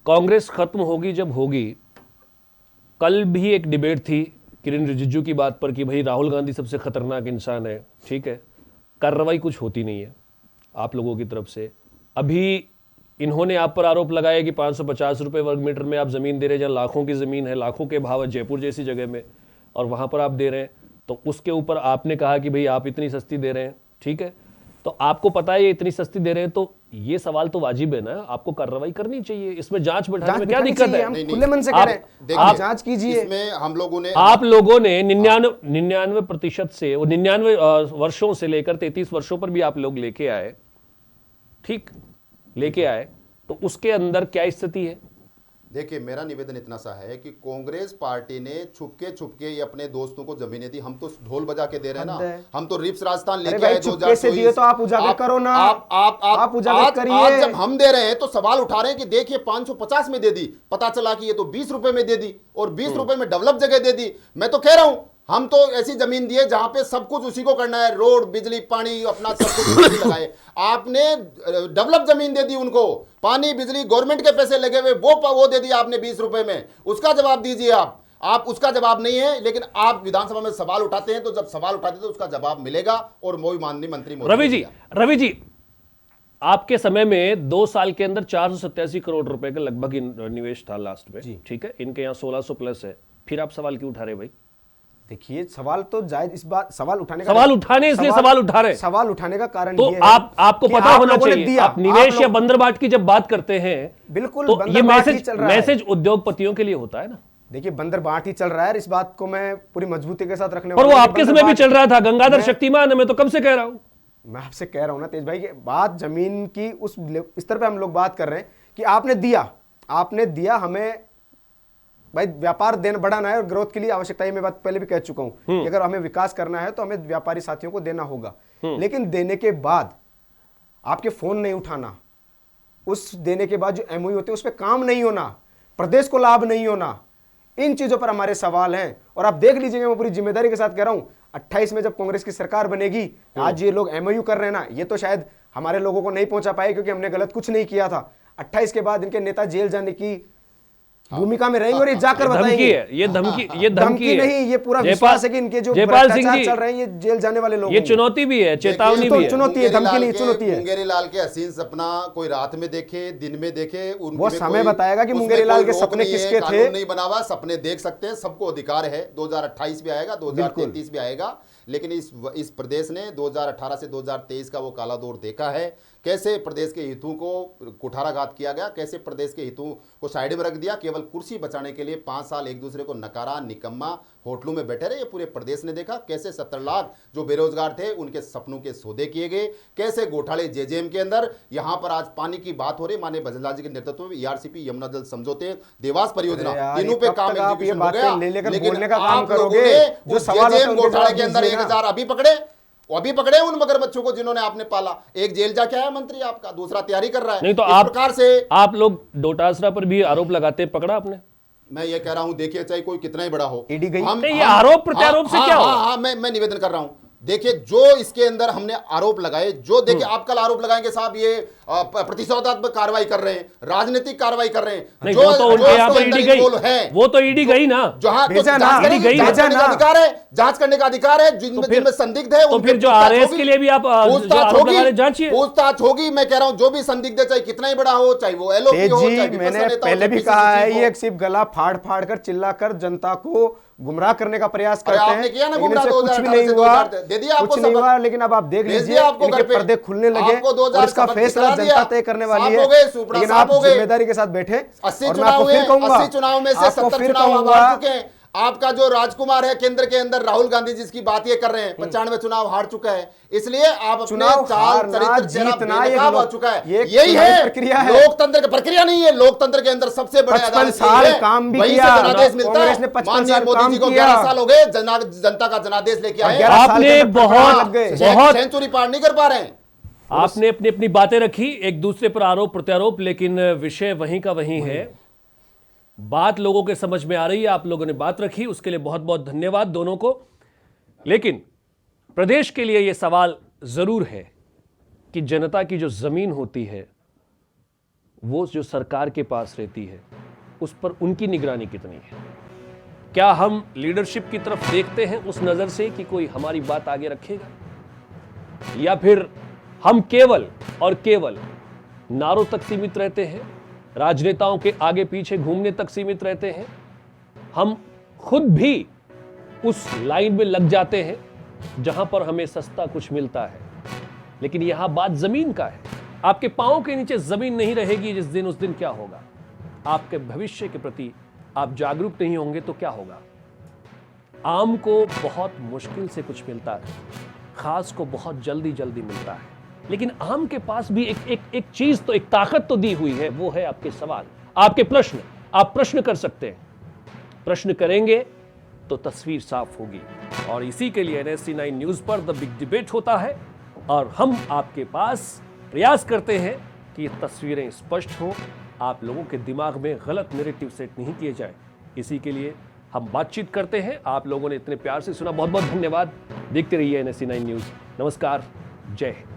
कांग्रेस खत्म होगी जब होगी। कल भी एक डिबेट थी किरण रिजिजू की बात पर कि भाई राहुल गांधी सबसे खतरनाक इंसान है, ठीक है, कार्रवाई कुछ होती नहीं है आप लोगों की तरफ से। अभी इन्होंने आप पर आरोप लगाया कि 550 रुपए वर्ग मीटर में आप जमीन दे रहे हैं, जहां लाखों की जमीन है, लाखों के भाव है जयपुर जैसी जगह में, और वहां पर आप दे रहे हैं। तो उसके ऊपर आपने कहा कि भाई आप इतनी सस्ती दे रहे हैं, ठीक है, तो आपको पता है ये इतनी सस्ती दे रहे हैं, तो ये सवाल तो वाजिब है ना, आपको कार्रवाई करनी चाहिए। इसमें जांच बैठाने में क्या बिठानी दिक्कत चाहिए, है? हम नहीं, खुले मन से कह आप- रहे हैं। देखिए, आप जांच कीजिए। इसमें हम लोगों ने आप लोगों ने 99% से, वो 99 वर्षों से लेकर 33 वर्षों पर भी आप लोग लेके आए, ठीक, लेके आए, तो उसके अंदर क्या स्थिति है? देखिए, मेरा निवेदन इतना सा है कि कांग्रेस पार्टी ने छुपके ये अपने दोस्तों को जमीनें दी। हम तो ढोल बजा के दे रहे हैं हद है। ना, हम तो रिप्स राजस्थान अरे लेके भाई, आए चुपके से दिए तो आप उजागर करो ना। आप उजागर आज करिए। जब हम दे रहे हैं तो सवाल उठा रहे हैं कि देखिए 550 में दे दी, पता चला कि ये तो 20 रुपए में दे दी और 20 रुपए में डेवलप जगह दे दी। मैं तो कह रहा हूं हम तो ऐसी जमीन दी है जहां पे सब कुछ उसी को करना है, रोड, बिजली, पानी, अपना सब कुछ उसी लगाए। आपने डेवलप जमीन दे दी उनको, पानी, बिजली, गवर्नमेंट के पैसे लगे हुए, वो दे दिया आपने 20 रुपए में। उसका जवाब दीजिए आप उसका जवाब नहीं है, लेकिन आप विधानसभा में सवाल उठाते हैं, तो जब सवाल उठाते हैं तो उसका जवाब मिलेगा। और मोई माननीय मंत्री रवि जी, आपके समय में 2 साल के अंदर 487 करोड़ रुपए का लगभग निवेश था लास्ट में, ठीक है, इनके यहाँ 1600 प्लस है, फिर आप सवाल क्यों उठा रहे भाई? देखिए, सवाल तो जायज, इस बात सवाल उठाने इसलिए सवाल उठा रहे। सवाल उठाने का कारण तो ये है आपको कि पता आप होना लोगों ने चाहिए, दिया, आप निवेश आप या लोग- बंदरबाट की जब बात करते हैं, बिल्कुल, तो ये बंदरबाट ही चल रहा है। मैसेज उद्योगपतियों के लिए होता है ना। देखिए, बंदरबाट ही चल रहा है, इस बात को मैं पूरी मजबूती के साथ रखने और वो वाला हूं कि आपके समय भी बंदरबाट- चल रहा था, गंगाधर मैं- शक्तिमान है, मैं तो कब से कह रहा हूं। मैं आपसे कह रहा हूं ना तेज भाई कि बात जमीन की उस स्तर पे हम लोग बात कर रहे हैं कि आपने दिया हमें भाई, व्यापार देना बढ़ाना है और ग्रोथ के लिए आवश्यकता है। मैं बात पहले भी कह चुका हूं कि अगर हमें विकास करना है तो हमें व्यापारी साथियों को देना होगा, लेकिन देने के बाद आपके फोन नहीं उठाना, उस देने के बाद जो एमओयू होते हैं उस पर काम नहीं होना, प्रदेश को लाभ नहीं होना, इन चीजों पर हमारे सवाल हैं। और आप देख लीजिएगा, मैं पूरी जिम्मेदारी के साथ कह रहा हूं, 28 में जब कांग्रेस की सरकार बनेगी, आज ये लोग एमओयू कर रहे हैं ना, ये तो शायद हमारे लोगों को नहीं पहुंचा पाए क्योंकि हमने गलत कुछ नहीं किया था। 28 के बाद इनके नेता जेल जाने की भूमिका में रहेंगे और ये जाकर धमकी बताएंगे। है, ये धमकी है। नहीं, ये पूरा जयपाल- विश्वास है कि इनके जो जयपाल सिंह भ्रष्टाचार जी, चल रहे हैं ये जेल जाने वाले लोग ये होंगे। चुनौती भी है, चेतावनी ये तो भी है। चुनौती है, धमकी नहीं, चुनौती है। मुंगेरी लाल के हसीन सपना कोई रात में देखे, दिन में देखे, उनमें वो समय कोई- बताएगा कि उसमें मुंगेरी लाल कोई के रोक सपने नहीं है, किसके कानून थे। नहीं बना हुआ, सपने देख सकते हैं, सबको अधिकार है। 2028 भी आएगा, 2033 भी आएगा, लेकिन इस प्रदेश ने 2018 से 2023 का वो काला दौर देखा है। कैसे प्रदेश के हितों को कुठाराघात किया गया, कैसे प्रदेश के हितों को साइड में रख दिया, केवल कुर्सी बचाने के लिए 5 साल एक दूसरे को नकारा, निकम्मा, होटलों में बैठे रहे। ये पूरे प्रदेश ने देखा कैसे 70 लाख जो बेरोजगार थे उनके सपनों के सौदे किए गए, कैसे घोटाले जेजेएम के अंदर। यहां पर आज पानी की बात हो रही, माननीय भजनलाल जी के नेतृत्व में ईआरसीपी, यमुना जल समझौते, देवास परियोजना, अरे यार, तीनों पे कब काम तक आप ये एग्जीक्यूशन हो बातें गया। ले लेकर लेकिन बोलने का काम आप लोगों करोगे? ने जो उस सवाल होते हैं जेजेएम उनके घोटाले जवाब के अंदर दीजिए ना। 1000 अभी पकड़े उन मगरमच्छों को जिन्होंने आपने पाला। एक जेल जाके आया मंत्री आपका, दूसरा तैयारी कर रहा है। नहीं तो इस प्रकार से आप लोग डोटासरा पर भी आरोप लगाते हैं, पकड़ा आपने? मैं ये कह रहा हूं, देखिए चाहे कोई कितना ही बड़ा हो, ईडी गई? नहीं, ये आरोप प्रत्यारोप से क्या होगा? हाँ, मैं निवेदन कर रहा हूं, देखिए जो इसके अंदर हमने आरोप लगाए, जो देखिए आप कल आरोप लगाएंगे साहब ये प्रतिशोधात्मक कार्रवाई कर रहे हैं, राजनीतिक कार्रवाई कर रहे हैं, नहीं, वो तो उनके यहाँ पर ईडी गई, वो तो ईडी गई ना, जहां तो भेजा ना, जांच करने ईडी गई, जांच करने का अधिकार है, जांच करने का अधिकार है, जिनमें संदिग्ध है तो फिर जो आरएस के लिए भी आप जांचिए, पूछताछ होगी। मैं कह रहा हूं जो भी संदिग्ध है, चाहे कितना ही बड़ा हो, चाहे वो एलओपी हो, चाहे विपक्ष मैंने नेता हो, पहले भी किसी कहा चीज है, हो। ये सिर्फ गला फाड़ फाड़ कर चिल्ला कर जनता को गुमराह करने का प्रयास करते हैं। आपने किया ना लेकिन गुमराह, इनसे कुछ भी 2018 नहीं से हुआ, 2018 दे दिया आपको कुछ नहीं सबक। हुआ। लेकिन अब आप देख भेज लीजिए दिया आपको इनके घर पे। पर्दे खुलने लगे आपको 2000 और इसका सबक फैसला दिखा दिया। जनता तय करने वाली साफ है। हो गए, सुपड़ा लेकिन साफ आप हो गए। जिम्मेदारी के साथ बैठे 80 और मैं चुनाव आपको हुए, फिर कहूंगा, 80 चुनाव में से आपको 70 फिर चुनाव आप कहूंगा, हार चुके हैं। आपका जो राजकुमार है केंद्र के अंदर, राहुल गांधी जिसकी बात ये कर रहे हैं, 95 चुनाव हार चुका है। इसलिए आप अपने चुनाव चाल हारना, चरित्र चेहरा जीतना बेनकाब हो चुका है। ये यही चुनावी है प्रक्रिया है। लोकतंत्र की प्रक्रिया नहीं है। लोकतंत्र के अंदर सबसे बड़े 55 अदालत साल यही है। काम भी वहीं से किया। जनादेश मिलता कांग्रेस ने है। 55 माननीय साल मोदी काम जी को किया। 11 साल हो गए जनता का जनादेश लेके आए। 11 साल आपने के अंदर बहुत- लग गए। बहुत- सेंचुरी पार नहीं कर पा रहे हैं। आपने अपनी अपनी बातें रखी, एक दूसरे पर आरोप प्रत्यारोप, लेकिन विषय वहीं का वहीं है। बात लोगों के समझ में आ रही है, आप लोगों ने बात रखी, उसके लिए बहुत बहुत धन्यवाद दोनों को। लेकिन प्रदेश के लिए यह सवाल जरूर है कि जनता की जो जमीन होती है वो जो सरकार के पास रहती है उस पर उनकी निगरानी कितनी है। क्या हम लीडरशिप की तरफ देखते हैं उस नजर से कि कोई हमारी बात आगे रखेगा, या फिर हम केवल और केवल नारों तक सीमित रहते हैं, राजनेताओं के आगे पीछे घूमने तक सीमित रहते हैं, हम खुद भी उस लाइन में लग जाते हैं जहां पर हमें सस्ता कुछ मिलता है। लेकिन यहां बात जमीन का है। आपके पांव के नीचे जमीन नहीं रहेगी जिस दिन, उस दिन क्या होगा? आपके भविष्य के प्रति आप जागरूक नहीं होंगे तो क्या होगा? आम को बहुत मुश्किल से कुछ मिलता है, खास को बहुत जल्दी जल्दी मिलता है। लेकिन आम के पास भी एक चीज तो, एक ताकत तो दी हुई है, वो है आपके सवाल, आपके प्रश्न। आप प्रश्न कर सकते हैं, प्रश्न करेंगे तो तस्वीर साफ होगी। और इसी के लिए NSC9 न्यूज पर द बिग डिबेट होता है और हम आपके पास प्रयास करते हैं कि ये तस्वीरें स्पष्ट हों, आप लोगों के दिमाग में गलत नैरेटिव सेट नहीं किए जाए। इसी के लिए हम बातचीत करते हैं। आप लोगों ने इतने प्यार से सुना, बहुत बहुत धन्यवाद। देखते रहिए NSC9 न्यूज। नमस्कार, जय हिंद।